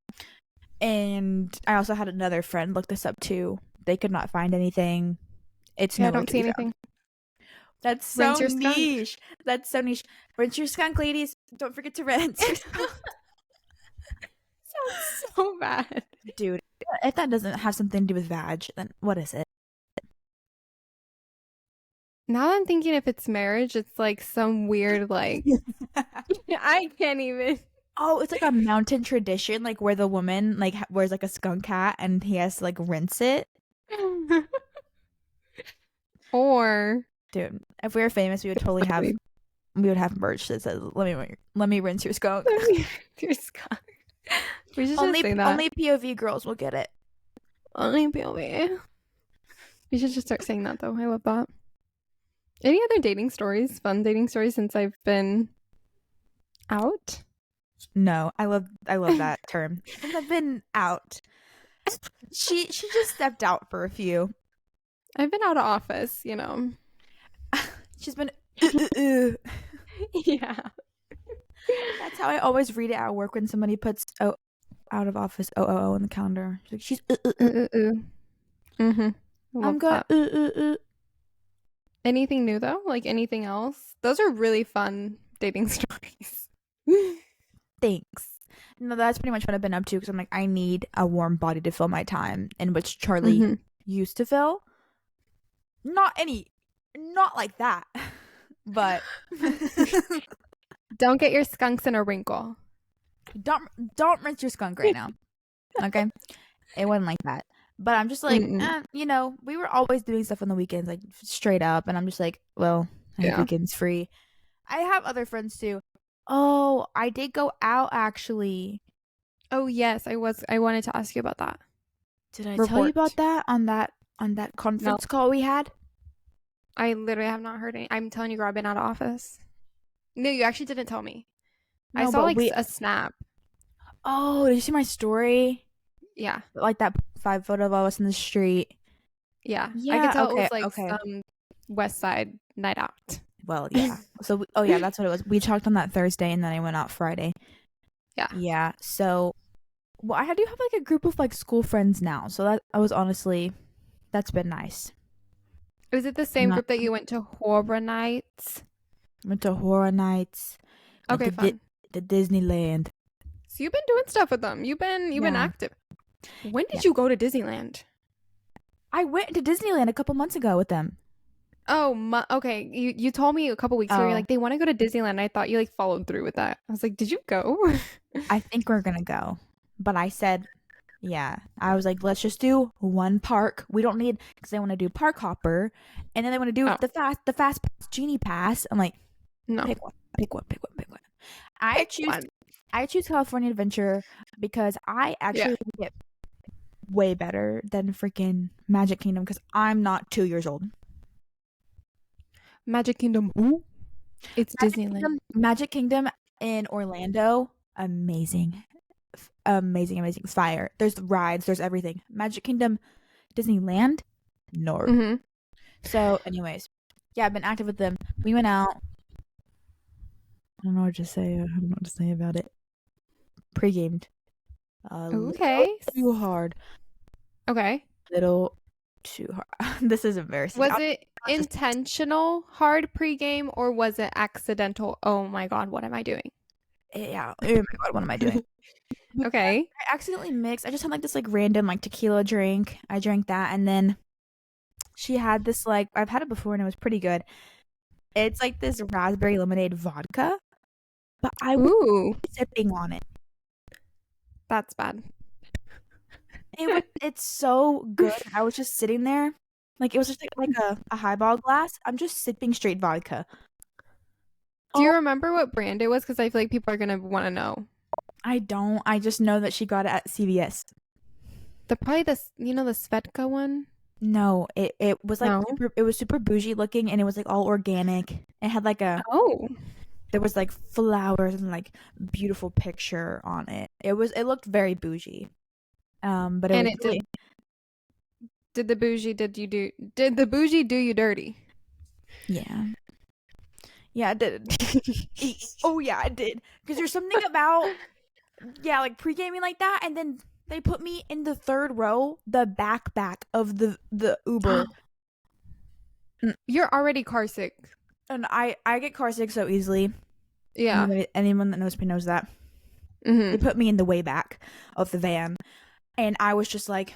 And I also had another friend look this up too. They could not find anything. It's Yeah, I nowhere don't to see be anything. found. That's so Rinse your skunk. niche. That's so niche. Rinse your skunk, ladies. Don't forget to rinse your skunk. Sounds so bad. Dude, if that doesn't have something to do with vag, then what is it? Now I'm thinking if it's marriage, it's like some weird like I can't even. Oh, it's like a mountain tradition, like where the woman like wears like a skunk hat and he has to like rinse it. Or Dude, if we were famous, we would totally have merch that says let me rinse your skunk. your skunk. We should Only just say that. only POV girls will get it. Only POV. We should just start saying that though. I love that. Any other dating stories? Fun dating stories since I've been out? No, I love that term. Since I've been out. She just stepped out for a few. I've been out of office, you know. She's been Yeah. That's how I always read it at work when somebody puts out of office OOO on the calendar. She's like, I'm going Anything new though? Like anything else? Those are really fun dating stories. Thanks. No, that's pretty much what I've been up to because I'm like, I need a warm body to fill my time, in which Charlie used to fill. Not like that, but don't get your skunks in a wrinkle. Don't rinse your skunk right now. Okay, it wasn't like that. But I'm just like, you know, we were always doing stuff on the weekends, like straight up, and I'm just like, well, I have weekends free. I have other friends too. Oh, I did go out actually. Oh yes, I wanted to ask you about that. Did I tell you about that on that conference call we had? I literally have not heard any. I'm telling you, girl, I've been out of office. No, you actually didn't tell me. I saw like a snap. Oh, did you see my story? Yeah. Like that 5 photo of us in the street. Yeah. I could tell it was like some West Side night out. Well, yeah. So, that's what it was. We talked on that Thursday and then I went out Friday. Yeah. Yeah. So, well, I do have like a group of like school friends now. So that's been nice. Was it the same group that you went to horror nights? Went to horror nights. Okay, fun. The Disneyland. So you've been doing stuff with them. You've been active. When did you go to Disneyland? I went to Disneyland a couple months ago with them. Oh, okay. You told me a couple weeks ago. You're like, they want to go to Disneyland. I thought you like followed through with that. I was like, did you go? I think we're gonna go, but I said, yeah. I was like, let's just do one park. We don't need because they want to do Park Hopper, and then they want to do the fast pass, Genie Pass. I'm like, no, pick one. I choose California Adventure because I actually think it way better than freaking Magic Kingdom because I'm not 2 years old. Magic Kingdom who? It's Disneyland. Magic Kingdom in Orlando, amazing. Fire. There's rides, there's everything. Magic Kingdom, Disneyland, no. So, anyways, yeah, I've been active with them. We went out. I don't know what to say. I don't know what to say about it. Pre-gamed. Okay. Too hard. Okay. Little too hard. This is embarrassing. Was it intentional hard pregame or was it accidental? Oh my God, what am I doing? Yeah. Oh my God, what am I doing? Okay. I accidentally mixed. I just had like this like random like tequila drink. I drank that, and then she had this like I've had it before and it was pretty good. It's like this raspberry lemonade vodka, but I was Ooh, sipping on it. that's bad. It's so good. I was just sitting there, like it was just like a highball glass. I'm just sipping straight vodka. Do you Oh, remember what brand it was? Because I feel like people are gonna want to know. I don't. I just know that she got it at CVS. Probably this, the Svedka one. No, it was like No. it was super bougie looking, and it was like all organic. It had like Oh, there was like flowers and like beautiful picture on it. It looked very bougie. But it and was it really did the bougie do you dirty? yeah. Yeah, it did. Oh yeah, it did. Because there's something about like pre-gaming like that, and then they put me in the third row, the back of the Uber. You're already car sick. And I get car sick so easily. Yeah. Anyone that knows me knows that. Mm-hmm. They put me in the way back of the van, and I was just like,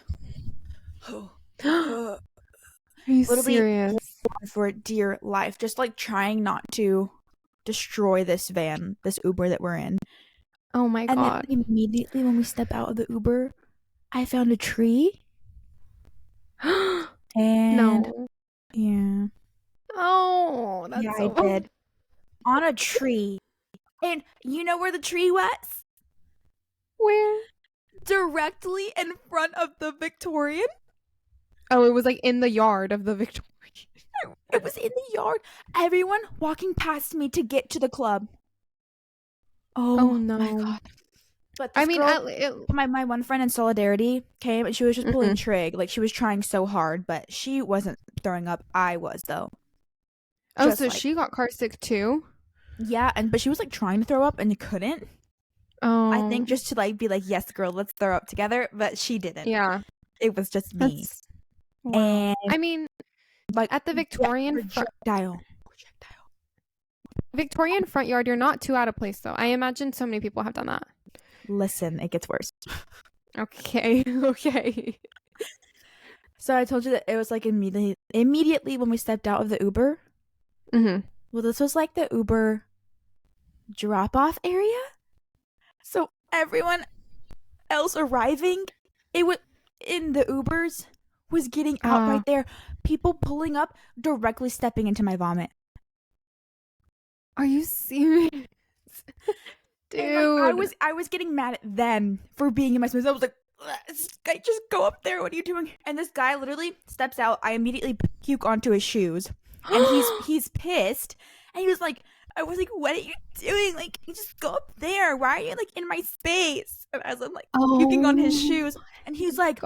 Are you literally serious? for dear life, just like trying not to destroy this Uber that we're in. Oh my And God. then immediately when we step out of the Uber, I found a tree. And No. yeah. Oh, that's Yeah, I so did. On a tree. And you know where the tree was? Where? Directly in front of the Victorian. Oh, it was like in the yard of the Victoria. It was in the yard. Everyone walking past me to get to the club. Oh My no. God. But I this mean, girl, my one friend in Solidarity came and she was just pulling trig. Like she was trying so hard, but she wasn't throwing up. I was though. oh, Just so like she got car sick too? yeah, but she was like trying to throw up and couldn't. Oh, I think just to like be like, yes, girl, let's throw up together, but she didn't. yeah. It was just me. That's wow. And I mean, like at the Victorian projectile. Victorian front yard, you're not too out of place though. I imagine so many people have done that. Listen, it gets worse. Okay. Okay. So I told you that it was like immediately when we stepped out of the Uber. Mm-hmm. Well, this was like the Uber drop-off area. So everyone else arriving, it was in the Ubers was getting out right there. People pulling up, directly stepping into my vomit. Are you serious? Dude. Like, I was getting mad at them for being in my space. I was like, this guy, just go up there. What are you doing? And this guy literally steps out. I immediately puke onto his shoes, and he's pissed. And he was like, I was like, what are you doing? Like, you just go up there. Why are you like in my space? And as I'm like puking on his shoes, and he's like,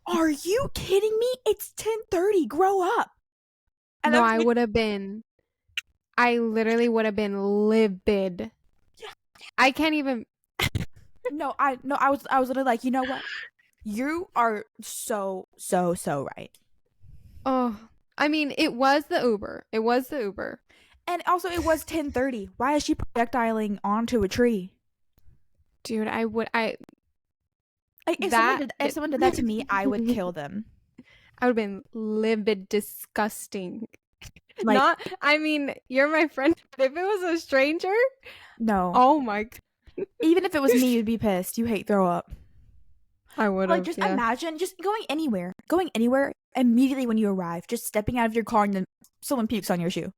are you kidding me? It's 10:30. Grow up. And no, I literally would have been livid. Yeah. I can't even. I was literally like, you know what? You are so right. Oh, I mean, it was the Uber. It was the Uber. And also, it was 10:30. Why is she projectiling onto a tree? Dude, if someone did that to me, I would kill them. I would have been livid, disgusting. Like, I mean, you're my friend. If it was a stranger, no. Oh my. Even if it was me, you'd be pissed. You hate throw up. I would have. Like, just imagine just going anywhere immediately when you arrive, just stepping out of your car and then someone pukes on your shoe.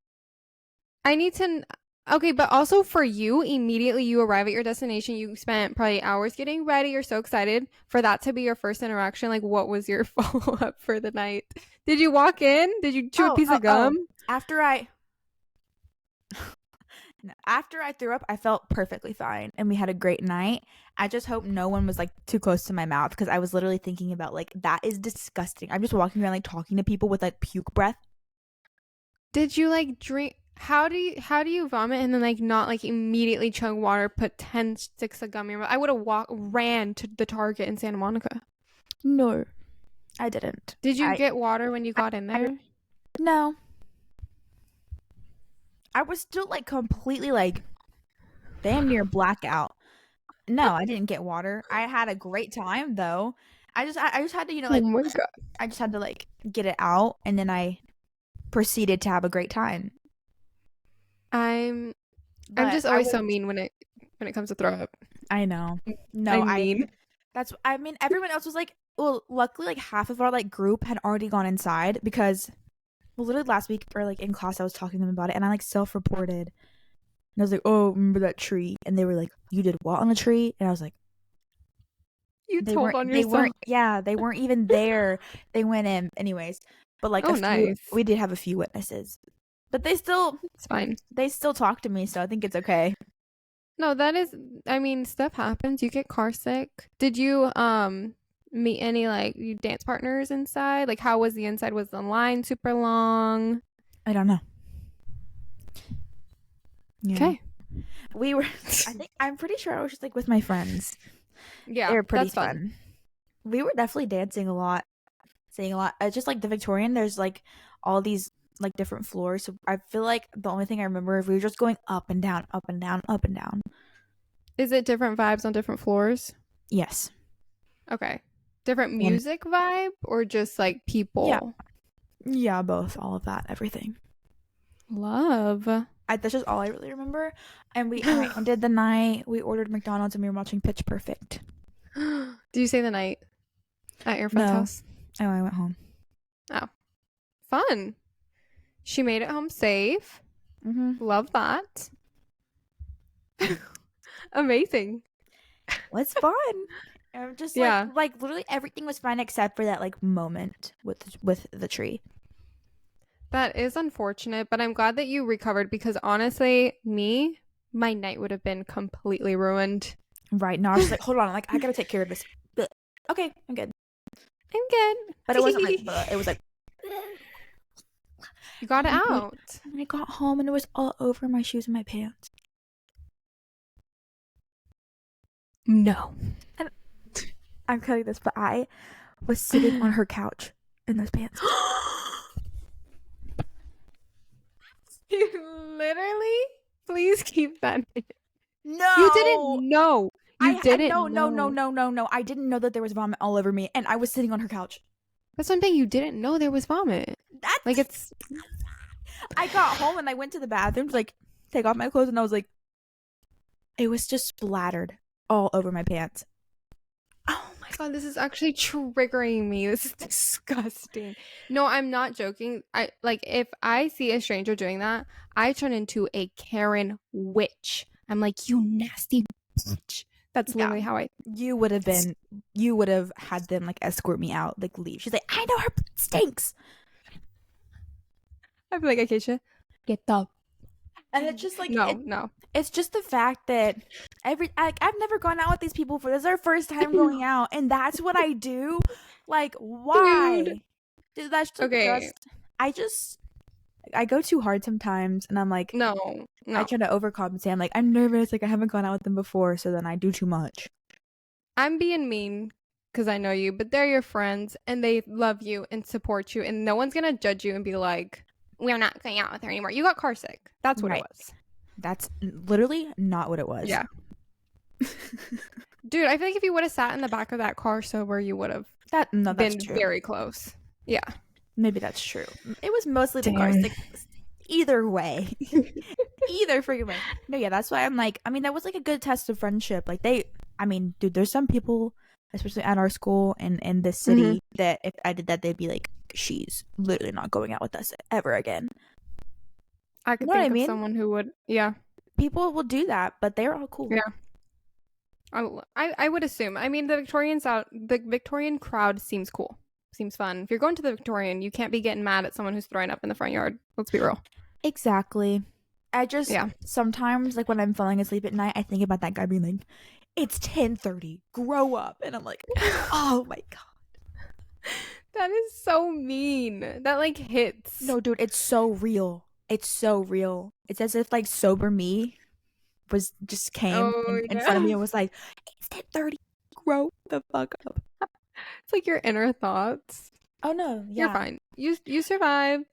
I need to. Okay, but also for you, immediately you arrive at your destination, you spent probably hours getting ready. You're so excited for that to be your first interaction. Like, what was your follow up for the night? Did you walk in? Did you chew a piece of gum? After I threw up, I felt perfectly fine, and we had a great night. I just hope no one was like too close to my mouth, because I was literally thinking about like, that is disgusting. I'm just walking around like talking to people with like puke breath. Did you like drink? How do you vomit and then like not like immediately chug water, put 10 sticks of gum in your mouth? I would have ran to the Target in Santa Monica. No. I didn't. Did you I, get water when you I, got in I there? no. I was still like completely like damn near blackout. No, I didn't get water. I had a great time though. I just had to, Oh my god. I just had to like get it out and then I proceeded to have a great time. I'm I'm But just I always was so mean when it comes to throw up. I know. No, I'm mean. I mean everyone else was like well, luckily like half of our like group had already gone inside because well literally last week or like in class I was talking to them about it and I like self-reported. And I was like, "Oh, remember that tree?" And they were like, "You did what on a tree?" And I was like, You told on yourself. they weren't even there. They went in anyways. But like Oh, nice. we did have a few witnesses. But It's fine. they still talk to me, so I think it's okay. No, that is, I mean, stuff happens. You get car sick. Did you meet any like you dance partners inside? Like how was the inside? Was the line super long? I don't know. Yeah. Okay. We were I'm pretty sure I was just like with my friends. They Yeah, were pretty that's fun. fun. We were definitely dancing a lot, singing a lot. Just like the Victorian, there's like all these like different floors. So I feel like the only thing I remember is we were just going up and down, up and down, up and down. Is it different vibes on different floors? Yes. Okay. Different And music vibe or just like yeah, people? yeah, both, all of that, everything. Love. That's just all I really remember. And I ended the night. We ordered McDonald's and we were watching Pitch Perfect. Do you say the night at your friend's No. house? Oh, I went home. Oh, fun. She made it home safe. Mm-hmm. Love that. Amazing. Was fun. I'm just Yeah. like literally everything was fine except for that like moment with the tree. That is unfortunate, but I'm glad that you recovered because honestly, my night would have been completely ruined. Right now, I was just like, hold on, like I gotta take care of this. But, okay, I'm good. I'm good. But it wasn't like it was like You got it out. and I got home and it was all over my shoes and my pants. No. And I'm telling you this, but I was sitting on her couch in those pants. Literally? Please keep that in. No, You didn't know. You didn't no, know. no. I didn't know that there was vomit all over me, and I was sitting on her couch. That's something you didn't know there was vomit. That's Like it's I got home and I went to the bathroom to like take off my clothes, and I was like, it was just splattered all over my pants. oh my god, this is actually triggering me. This is disgusting. No, I'm not joking. I like if I see a stranger doing that, I turn into a Karen witch. I'm like, you nasty bitch. That's literally how I You would have had them like escort me out, like leave. She's like, I know her stinks. I'd be like, Acacia, get the And it's just like no. it's just the fact that I've never gone out with these people for this is our first time going out, and that's what I do. Like, why? Dude, that's Okay. I go too hard sometimes, and I'm like, No. I try to overcompensate. I'm like, I'm nervous, like I haven't gone out with them before, so then I do too much. I'm being mean because I know you, but they're your friends and they love you and support you, and no one's gonna judge you and be like, we're not going out with her anymore. You got car sick. That's what it was. That's literally not what it was. Yeah. Dude, I feel like if you would have sat in the back of that car sober, you would have been true. very close. Yeah. Maybe that's true. It was mostly the car sick. Either way. Either freaking way. No, yeah, that's why I'm like, I mean, that was like a good test of friendship. Like I mean, dude, there's some people, especially at our school and in this city, that if I did that, they'd be like, she's literally not going out with us ever again. I could You know think what I of mean? someone who would, yeah. People will do that, but they're all cool. Yeah. I would assume. I mean, the Victorian crowd seems cool. Seems fun. If you're going to the Victorian, you can't be getting mad at someone who's throwing up in the front yard. Let's be real. Exactly. I just sometimes like when I'm falling asleep at night, I think about that guy being like, it's 10:30, grow up. And I'm like, oh my god. That is so mean. That like hits. No, dude, it's so real. It's so real. It's as if like sober me came in front of me and was like, it's 10:30, grow the fuck up. It's like your inner thoughts. Oh no, You're yeah. fine. You survived.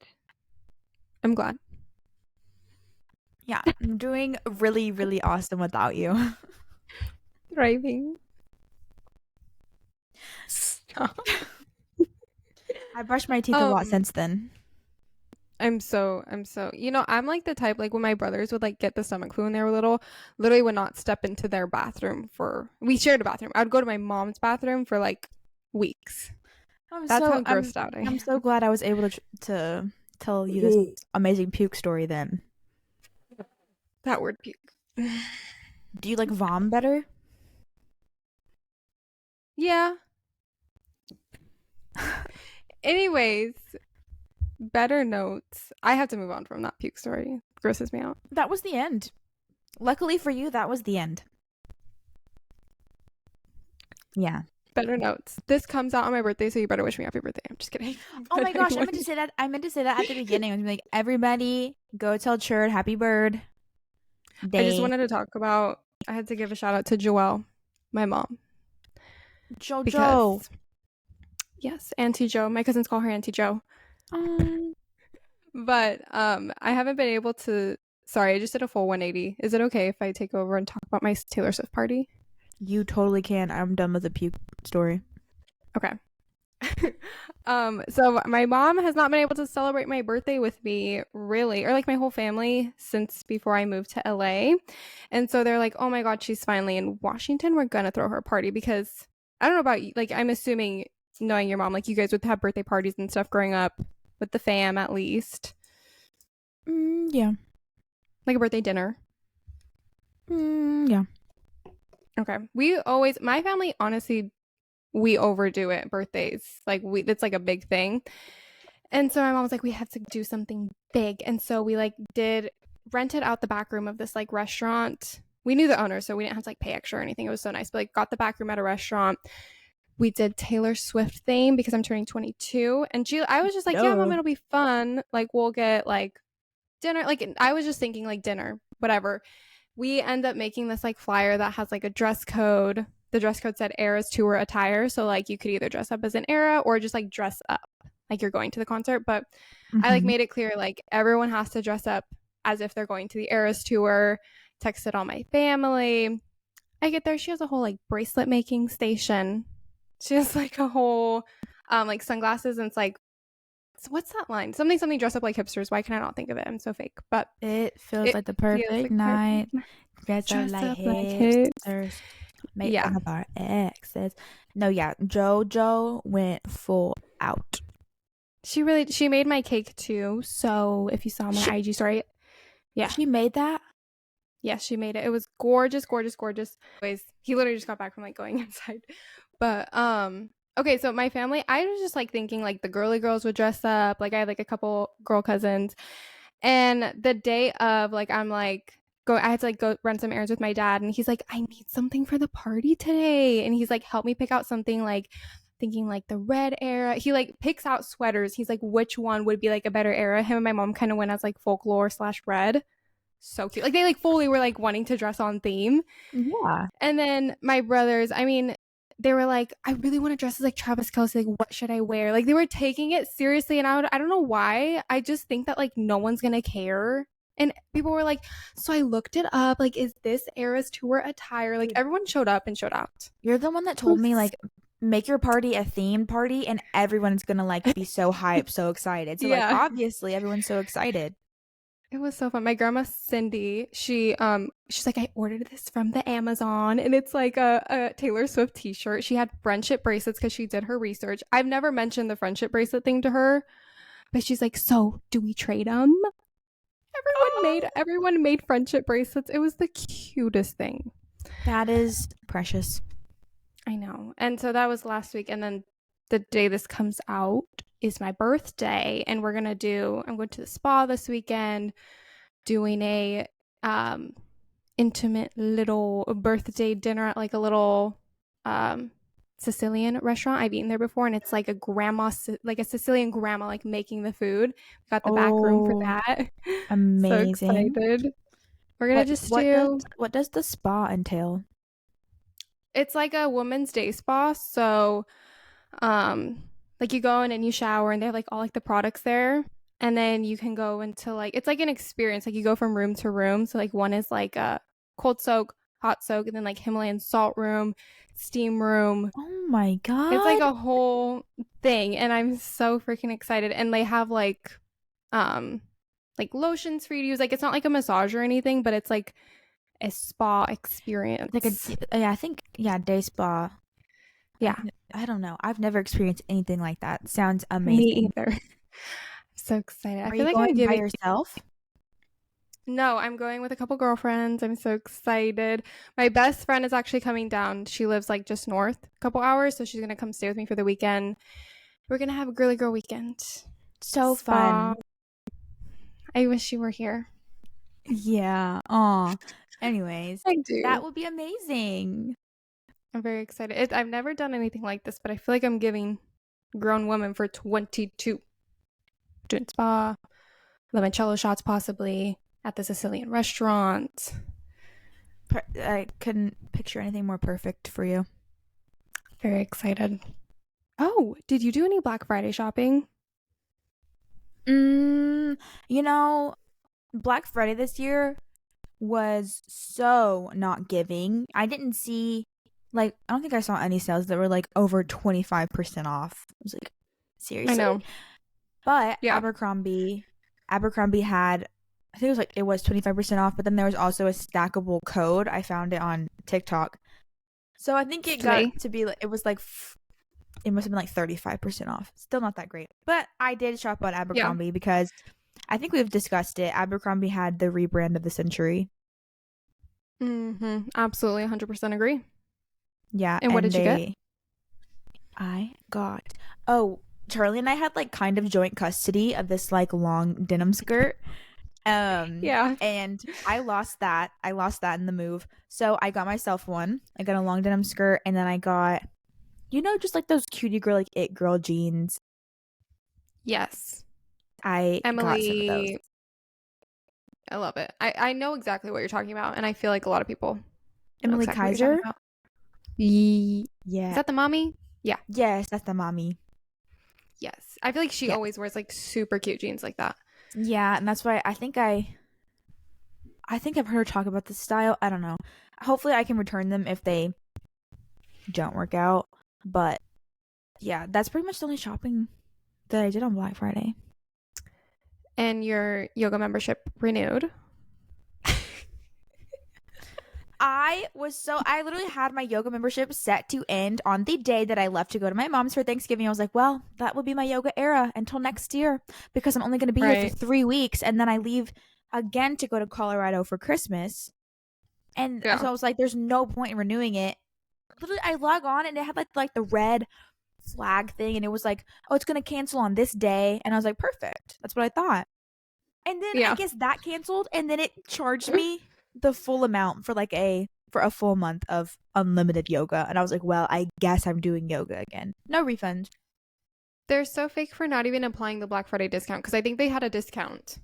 I'm glad. Yeah, I'm doing really, really awesome without you. Thriving. Stop. I brushed my teeth a lot Um, since then. I'm like the type, like when my brothers would like get the stomach flu when they were little, literally would not step into their bathroom we shared a bathroom. I would go to my mom's bathroom for like weeks. I'm That's so how I'm grossed out I I'm am. so glad I was able to tell you this amazing puke story then. That word puke. Do you like vom better? Yeah. Anyways, better notes. I have to move on from that puke story. It grosses me out. That was the end. Luckily for you, that was the end. Yeah. Better notes. This comes out on my birthday, so you better wish me happy birthday. I'm just kidding. Oh But my gosh, I anyone, meant to say that. I meant to say that at the beginning. I was like, everybody, go tell Churd happy bird I just day. wanted to talk about. I had to give a shout out to Joelle, my mom, Jojo. because yes, Auntie Joe. My cousins call her Auntie Joe. Um, But I haven't been able to. Sorry, I just did a full 180. Is it okay if I take over and talk about my Taylor Swift party? you totally can. I'm done with the puke story. Okay. So my mom has not been able to celebrate my birthday with me really, or like my whole family since before I moved to LA. And so they're like, "Oh my God, she's finally in Washington. We're gonna throw her a party." Because I don't know about you, like I'm assuming knowing your mom, like you guys would have birthday parties and stuff growing up with the fam at least, Yeah. like a birthday dinner. Yeah. Okay. My family honestly, we overdo it birthdays. Like it's like a big thing. And so my mom was like, we have to do something big. And so we like rented out the back room of this like restaurant. We knew the owner, so we didn't have to like pay extra or anything. It was so nice. But like got the back room at a restaurant. We did Taylor Swift theme because I'm turning 22. And I was just like, yeah, mom, Yo. it'll be fun. Like we'll get like dinner. Like I was just thinking like dinner, whatever. We end up making this like flyer that has like a dress code. The dress code said Eras Tour attire. So like you could either dress up as an era or just like dress up like you're going to the concert. But I like Mhm. made it clear like everyone has to dress up as if they're going to the Eras Tour. Texted all my family. I get there. She has a whole like bracelet making station. She has like a whole like sunglasses, and it's like, so what's that line? Something dress up like hipsters. Why can I not think of it? I'm so fake. But It feels it like the feels perfect like night. perfect. Dress up Dress like up like hips. hipsters. Make Yeah. fun of our exes. No, yeah. JoJo went full out. She made my cake too. So if you saw my She IG story, yeah. she made that? Yes, she made it. It was gorgeous, gorgeous, gorgeous. Anyways, he literally just got back from like going inside. But okay, so my family, I was just like thinking like the girly girls would dress up. Like I had like a couple girl cousins. And the day of, like I'm like I had to like go run some errands with my dad, and he's like, I need something for the party today. And he's like, help me pick out something, like thinking like the red era. He like picks out sweaters. He's like, which one would be like a better era? Him and my mom kind of went as like folklore/red. So cute. Like they like fully were like wanting to dress on theme. Yeah. And then my brothers, I mean, they were like, I really want to dress as like Travis Kelce. Like, what should I wear? Like they were taking it seriously, and I don't know why. I just think that like no one's gonna care. And people were like, so I looked it up. Like, is this Eras Tour attire? Like everyone showed up and showed out. You're the one that It told me was like make your party a themed party and everyone's gonna like be so hyped, so excited. So like yeah. obviously everyone's so excited. It was so fun. My grandma Cindy, she's like, I ordered this from the Amazon, and it's like a Taylor Swift t-shirt. She had friendship bracelets because she did her research. I've never mentioned the friendship bracelet thing to her, but she's like, so do we trade them? Everyone made friendship bracelets. It was the cutest thing. That is precious. I know. And so that was last week, and then the day this comes out is my birthday, and I'm going to the spa this weekend, doing a intimate little birthday dinner at like a little Sicilian restaurant. I've eaten there before, and it's like like a Sicilian grandma, like making the food. We got the back room for Oh, that. So amazing. excited. We're gonna just What does the spa entail? it's like a woman's day spa. So Like you go in and you shower and they have like all like the products there. And then you can go into like it's like an experience. Like you go from room to room. So like one is like a cold soak, hot soak, and then like Himalayan salt room, steam room. Oh my It's like God. a whole thing. And I'm so freaking excited. And they have um like lotions for you to use. Like it's not like a massage or anything, but it's like a spa Like a, experience. yeah, I think, yeah, day spa. Yeah, I don't know. I've never experienced anything like that. Sounds me amazing. either. So excited. I Are feel you like I'm going by giving. yourself? No, I'm going with a couple girlfriends. I'm so excited. My best friend is actually coming down. She lives like just north, a couple hours, so she's gonna come stay with me for the weekend. We're gonna have a girly girl weekend. So Spa. fun. I wish you were here. Yeah. Aw. Anyways, I that do. would be amazing. I'm very excited. I've never done anything like this, but I feel like I'm giving grown woman for 22 doing spa, limoncello shots possibly at the Sicilian restaurant. I couldn't picture anything more perfect for you. Very excited. Oh, did you do any Black Friday shopping? Mm, you know, Black Friday this year was so not giving. I didn't see, like, I don't think I saw any sales that were like over 25% off. I was like, I seriously? know. But Yeah. Abercrombie had, I think it was 25% off, but then there was also a stackable code. I found it on TikTok. So I think it got Slay. to be like, it must have been like 35% off. Still not that great. But I did shop at Yeah. Abercrombie because I think we've discussed it. Abercrombie had the rebrand of the century. Absolutely 100% agree. Yeah, And what and did you get? I got, oh, Charlie and I had like kind of joint custody of this like long denim skirt. Yeah. And I lost that. I lost that in the move. So I got myself one. I got a long denim skirt, and then I got, just like those cutie girl, like it girl jeans. Yes. I got some of those. Emily, I love it. I know exactly what you're talking about, and I feel like a lot of people know Emily exactly what you're talking Kaiser. about. Is Yeah. that the mommy? Yeah. Yes, that's the mommy. Yes. I feel like she Yeah. always wears like super cute jeans like that. Yeah, and that's why I think I've heard her talk about this style. I don't know. Hopefully I can return them if they don't work out. But yeah, that's pretty much the only shopping that I did on Black Friday. And your yoga membership renewed. I literally had my yoga membership set to end on the day that I left to go to my mom's for Thanksgiving. I was like, well, that will be my yoga era until next year because I'm only going to be here for Right. 3 weeks, and then I leave again to go to Colorado for Christmas. And Yeah. so I was like, there's no point in renewing it. Literally, I log on and it had like the red flag thing, and it was like, oh, it's going to cancel on this day. And I was like, perfect. That's what I thought. And then I Yeah. guess that canceled, and then it charged me the full amount for a full month of unlimited yoga. And I was like, well, I guess I'm doing yoga again. No refund. They're so fake for not even applying the Black Friday discount because I think they had a discount.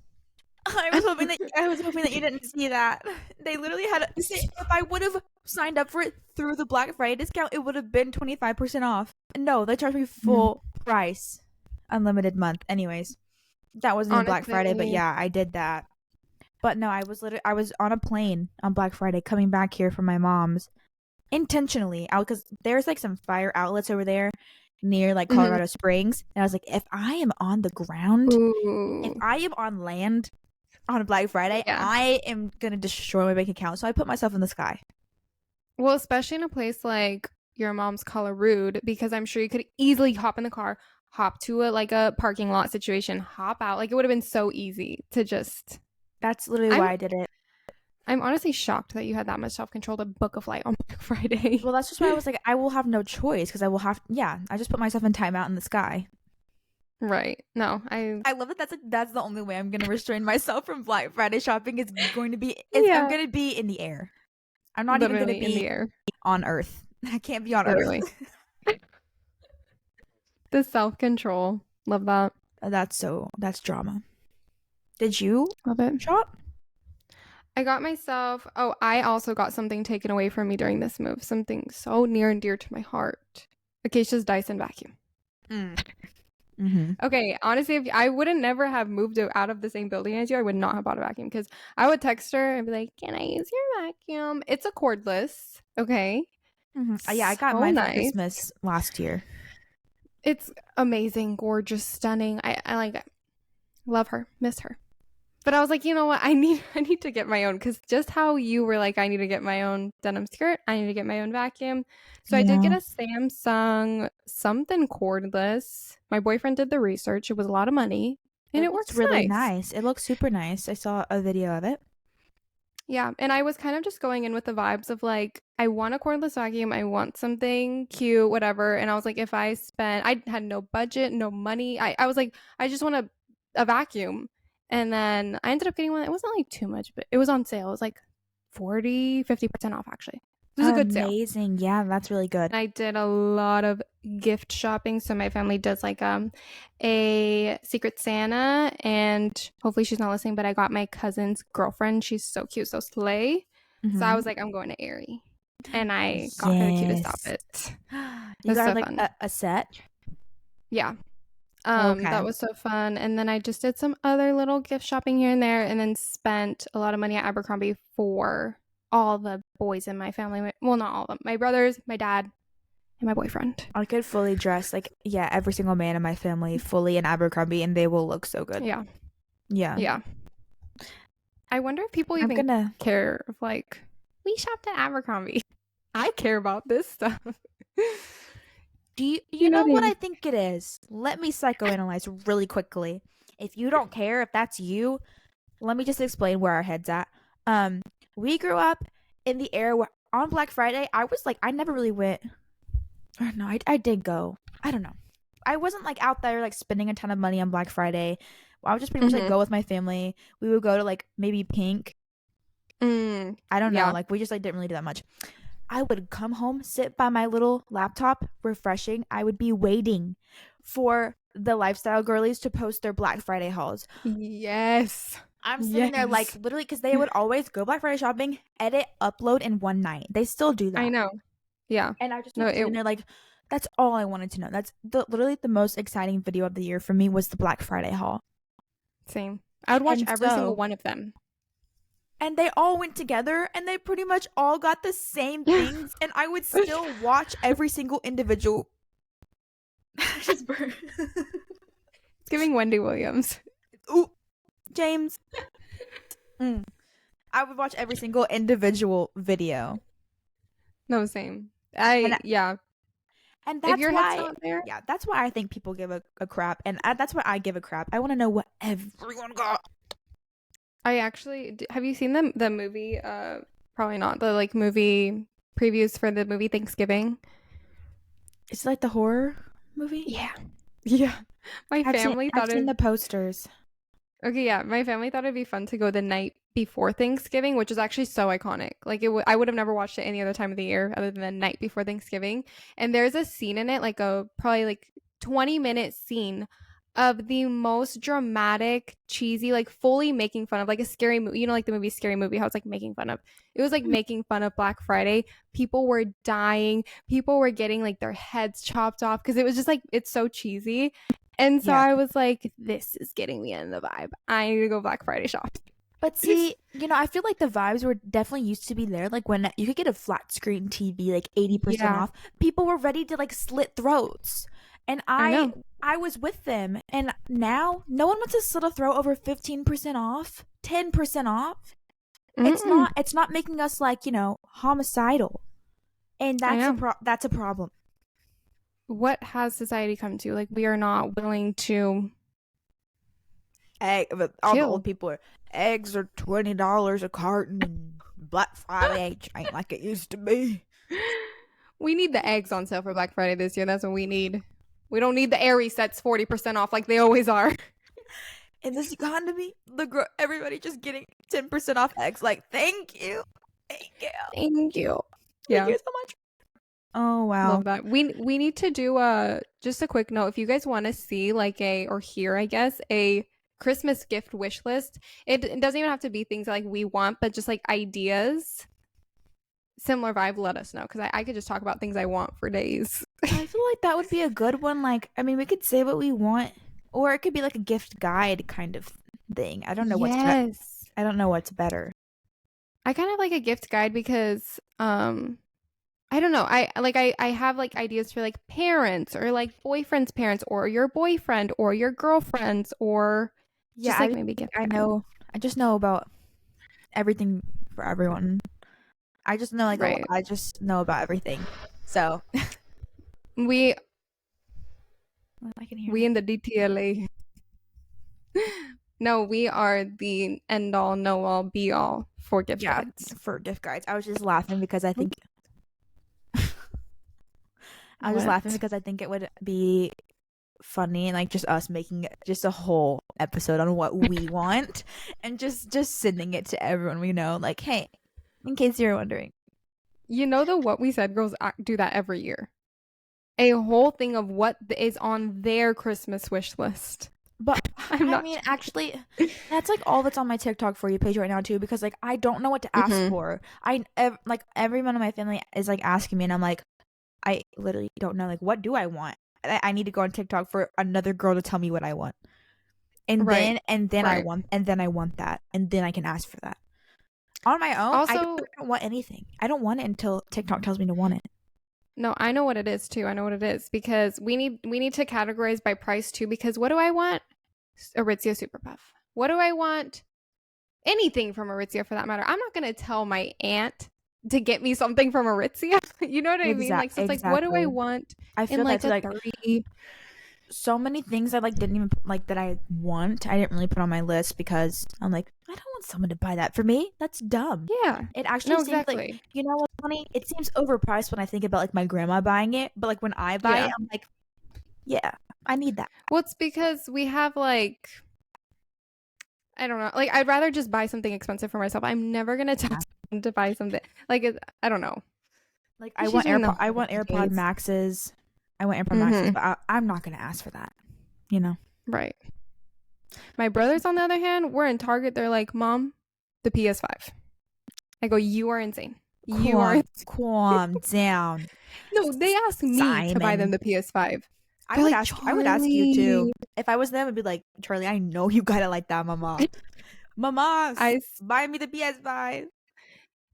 I was hoping that you didn't see that. They literally if I would have signed up for it through the Black Friday discount, it would have been 25% off. No, they charged me full price, unlimited month. Anyways, that wasn't even Black Friday, but Honestly, yeah, I did that. But no, I was on a plane on Black Friday coming back here from my mom's intentionally out because there's like some fire outlets over there near like mhm. Colorado Springs, and I was like, if I am on the ground, if Ooh. I am on land on Black Friday, Yeah. I am gonna destroy my bank account. So I put myself in the sky. Well, especially in a place like your mom's Colorado, because I'm sure you could easily hop in the car, hop to a parking lot situation, hop out. Like it would have been so easy to just. That's literally I'm why I did it. I'm honestly shocked that you had that much self control to book a flight on Black Friday. Well, that's just why I was like, I will have no choice because I will have. Yeah, I just put myself in timeout in the sky. Right. No, I love that. That's the only way I'm gonna restrain myself from Black Friday shopping. Is going to be. I'm yeah, gonna be in the air. I'm not even gonna literally in be the air. on Earth. I can't be on Earth. Literally. The self control. Love that. That's drama. Did you Love it. shop? I also got something taken away from me during this move. Something so near and dear to my heart. Acacia's Dyson vacuum. Mm. Mm-hmm. Okay, honestly, if I wouldn't never have moved out of the same building as you, I would not have bought a vacuum because I would text her and be like, "Can I use your vacuum?" It's a cordless. Okay, Mm-hmm. Yeah, I got so mine for nice. Christmas last year. It's amazing, gorgeous, stunning. I like it. Love her, miss her. But I was like, you know what? I need to get my own because just how you were like, I need to get my own denim skirt. I need to get my own vacuum. So I did get Yeah. a Samsung something cordless. My boyfriend did the research. It was a lot of money, and It it looks works really nice. nice. It looks super nice. I saw a video of it. Yeah, and I was kind of just going in with the vibes of like, I want a cordless vacuum. I want something cute, whatever. And I was like, if I spend, I had no budget, no money. I was like, I just want a vacuum. And then I ended up getting one. It wasn't like too much, but it was on sale. It was like 40, 50% off actually. It was a good sale. Amazing. Yeah, that's really good. I did a lot of gift shopping. So my family does like a Secret Santa, and hopefully she's not listening, but I got my cousin's girlfriend. She's so cute, so slay. So I Mm-hmm. was like, I'm going to Aerie. And I got her the cutest Yes. outfit. It You was got so like fun. a set? Yeah. Okay. That was so fun. And then I just did some other little gift shopping here and there and then spent a lot of money at Abercrombie for all the boys in my family. Well, not all of them. My brothers, my dad, and my boyfriend. I could fully dress like, yeah, every single man in my family fully in Abercrombie and they will look so good. Yeah. Yeah. Yeah. I wonder if people I'm even gonna care of like, we shopped at Abercrombie. I care about this stuff. do you You you know know what I what I mean? think it is? Let me psychoanalyze really quickly. If you don't care, if that's you, let me just explain where our head's at. Um, we grew up in the era where on Black Friday, I was like, I never really went. Or no, I did go. I don't know. I wasn't like out there like spending a ton of money on Black Friday. I would just pretty much like Mm-hmm. go with my family. We would go to like maybe Pink. I don't know. Yeah. Like we just like didn't really do that much. I would come home, sit by my little laptop, refreshing. I would be waiting for the lifestyle girlies to post their Black Friday hauls. Yes. I'm sitting there like Yes. literally because they would always go Black Friday shopping, edit, upload in one night. They still do I that. know. Yeah. And I just No, was it sitting there like, that's all I wanted to know. That's literally the most exciting video of the year for me was the Black Friday haul. same. I would watch And every single so, one of them. and they all went together and they pretty much all got the same Yeah. things. And I would still watch every single individual. Just burn. It's giving Wendy Williams. Ooh, James. Mm. I would watch every single individual video. No, same. And Yeah. and If that's your head's why, not there, yeah, that's why I think people give a crap. And that's why I give a crap. I want to know what everyone got. I actually have you seen the movie? Probably not the like movie previews for the movie Thanksgiving. It's like the horror movie. Yeah. Yeah. My family I've thought seen it. the posters. Okay, yeah. My family thought it'd be fun to go the night before Thanksgiving, which is actually so iconic. Like I would have never watched it any other time of the year other than the night before Thanksgiving. And there's a scene in it, like a probably like 20-minute scene of the most dramatic, cheesy, like fully making fun of like a scary movie. You know, like the movie Scary Movie, how it's like making fun of. It was like making fun of Black Friday. People were dying. People were getting like their heads chopped off because it was just like it's so cheesy. And so Yeah. I was like, this is getting me in the vibe. I need to go Black Friday shop. But see, I feel like the vibes were definitely used to be there. Like when you could get a flat screen TV like 80% Yeah, off, people were ready to like slit throats. And I I know. I was with them. And now no one wants to slit a throat over 15% off, 10% off. Mm-mm. It's not making us like, homicidal. And I know. that's a problem. What has society come to? Like, we are not willing to But all the chill. old people are eggs are $20 a carton and Black Friday ain't like it used to be. We need the eggs on sale for Black Friday this year. That's what we need. We don't need the Aerie sets 40% off like they always are. In this economy, everybody just getting 10% off eggs. Like, thank you, thank you, Thank you. thank Yeah. you so much. Oh wow. Love that. We need to do just a quick note. If you guys want to see like or hear, I guess, a Christmas gift wish list. It doesn't even have to be things like we want, but just like ideas. similar vibe, let us know, because I could just talk about things I want for days. I feel like that would be a good one. Like, I mean, we could say what we want, or it could be like a gift guide kind of thing. I don't know what's Yes. I don't know what's better. I kind of like a gift guide because I don't know. I have like ideas for like parents or like boyfriend's parents or your boyfriend or your girlfriends or Yeah, just like maybe gift I guide. know. I just know about everything for everyone. I just know like a lot. Right. I just know about everything. So We I can hear we that. in the DTLA. No, we are the end all, know all, be all for gift Yeah, guides. for gift guides. I was just laughing because I think I was just laughing What? because I think it would be funny and like just us making just a whole episode on what we want and just sending it to everyone we know. Like, hey, in case you're wondering. You know the What We Said girls do that every year. A whole thing of what is on their Christmas wish list. But I'm I not mean, joking. actually, that's like all that's on my TikTok for you page right now too, because like I don't know what to ask Mm-hmm. for. Like everyone in my family is like asking me, and I'm like, I literally don't know. Like, what do I want? I need to go on TikTok for another girl to tell me what I want, Right. Right. and then I want that, and then I can ask for that. On my own, Also, I don't want anything. I don't want it until TikTok tells me to want it. no, I know what it is too. I know what it is because we need to categorize by price too. Because what do I want? Aritzia Super Puff. What do I want? Anything from Aritzia for that matter. I'm not gonna tell my aunt to get me something from Aritzia. You know what I mean? Like, so it's like, what do I Exactly. want I in feel that like too. a Like 30? so many things I like didn't even like that I want. I didn't really put on my list because I'm like, I don't want someone to buy that for me. That's dumb. Yeah. It actually No, seems like, exactly. you know what's funny? It seems overpriced when I think about like my grandma buying it, but like when I buy it, Yeah. I'm like, yeah, I need that. Well, it's because we have like I don't know. Like, I'd rather just buy something expensive for myself. I'm never gonna tell Yeah. someone to buy something like I don't know. Like She's doing the I want AirPod holidays. Maxes. I want AirPod Maxes, Mm-hmm. but I'm not gonna ask for that. You know. Right. My brothers, on the other hand, were in Target. They're like, "Mom, the PS5." I go, "You are insane. You are." Calm down, No, they asked me to buy them Simon. the PS5. They're like, I would ask you too. "Charlie." If I was them, I'd be like, Charlie, I know you got it like that, mama. Mama, I buy me the PS5.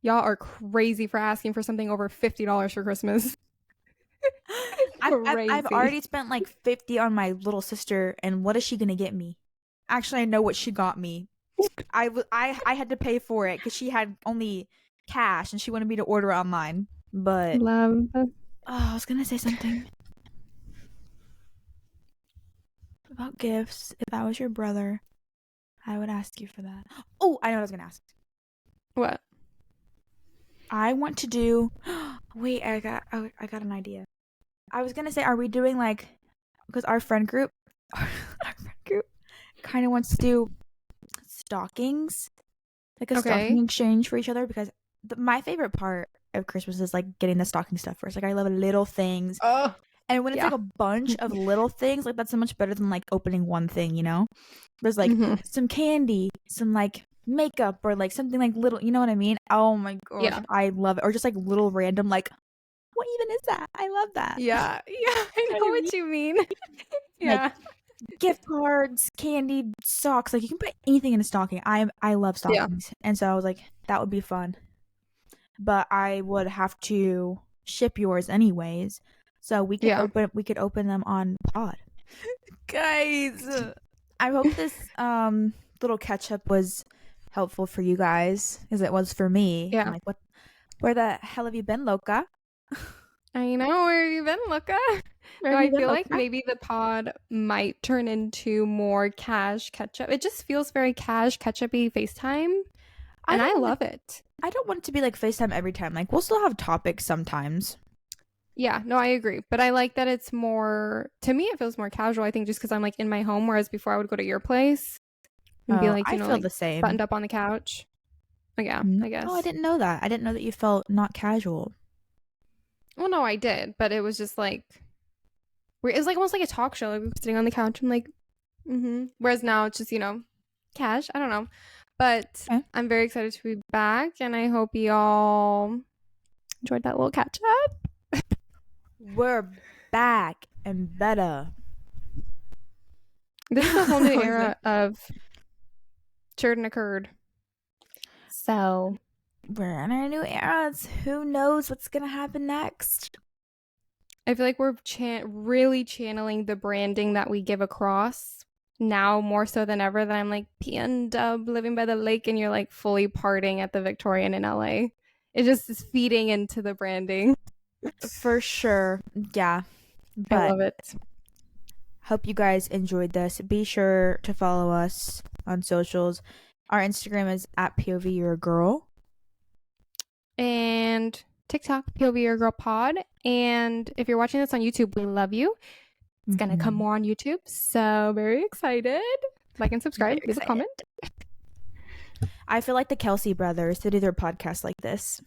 Y'all are crazy for asking for something over $50 for Christmas. I've Crazy. already spent like 50 on my little sister, and what is she gonna get me? Actually, I know what she got me. I had to pay for it because she had only cash and she wanted me to order online. But Love. I was gonna say something about gifts. If I was your brother, I would ask you for that. Oh, I know what I was gonna ask. What? I want to do. Wait, I got an idea. I was gonna say, are we doing like because our friend group, our friend group, kind of wants to do stockings, like a stocking Okay. exchange for each other because my favorite part of Christmas is like getting the stocking stuffers. Like I love little things, Oh, and when it's yeah. like a bunch of little things, like that's so much better than like opening one thing. You know, there's like Mm-hmm. some candy, some like makeup, or like something like little. You know what I mean? Oh my gosh, Yeah. I love it. Or just like little random like. What even is that? I love that. Yeah. Yeah. I You know know what I mean? what you mean. Like Yeah. gift cards, candy, socks. Like you can put anything in a stocking. I love Yeah. stockings, and so I was like, that would be fun. But I would have to ship yours anyways, so Yeah. we could open them on Pod. Guys, I hope this little catch up was helpful for you guys as it was for me. I'm Yeah. like, what? Where the hell have you been, Loca? I know. Where have you been, Luca? Where No, have you I been, feel like Loca? maybe the pod might turn into more cash catch up. It just feels very cash catch up-y FaceTime, I and I don't want love it. I don't want it to be like FaceTime every time. Like we'll still have topics sometimes. Yeah, no, I agree. But I like that it's more, to me, it feels more casual, I think, just because I'm like in my home, whereas before I would go to your place and be Oh, like, I feel like the same. buttoned up on the couch. But yeah, I Oh, I guess. didn't know that. I didn't know that you felt not casual. Well, no, I did, but it was just like, it was like almost like a talk show, like sitting on the couch. I'm like, mm-hmm. Whereas now it's just, cash. I don't know. But Okay. I'm very excited to be back, and I hope y'all enjoyed that little catch up. We're back and better. This is a whole new era of Shared and Occurred. So we're in our new eras. Who knows what's gonna happen next? I feel like we're really channeling the branding that we give across now more so than ever. That I'm like PN living by the lake, and you're like fully partying at the Victorian in LA. It just is feeding into the branding. For sure. Yeah. But I love it. Hope you guys enjoyed this. Be sure to follow us on socials. Our Instagram is at POV You're a Girl. And TikTok, POV Your Girl Pod. And if you're watching this on YouTube, we love you. It's going to come more on YouTube. So very excited. Like and subscribe. Leave a comment. I feel like the Kelsey brothers to do their podcast like this.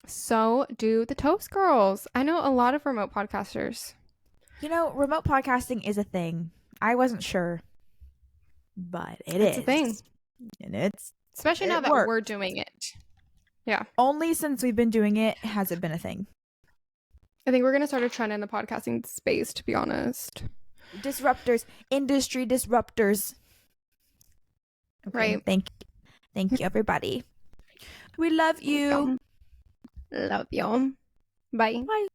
So do the Toast Girls. I know a lot of remote podcasters. You know, remote podcasting is a thing. I wasn't sure. But it's a thing. And it's... Especially now that we're doing it. Yeah. Only since we've been doing it has it been a thing. I think we're going to start a trend in the podcasting space, to be honest. Disruptors. Industry disruptors. Okay, right. Thank you, everybody. We love you. Love y'all. Bye. Bye.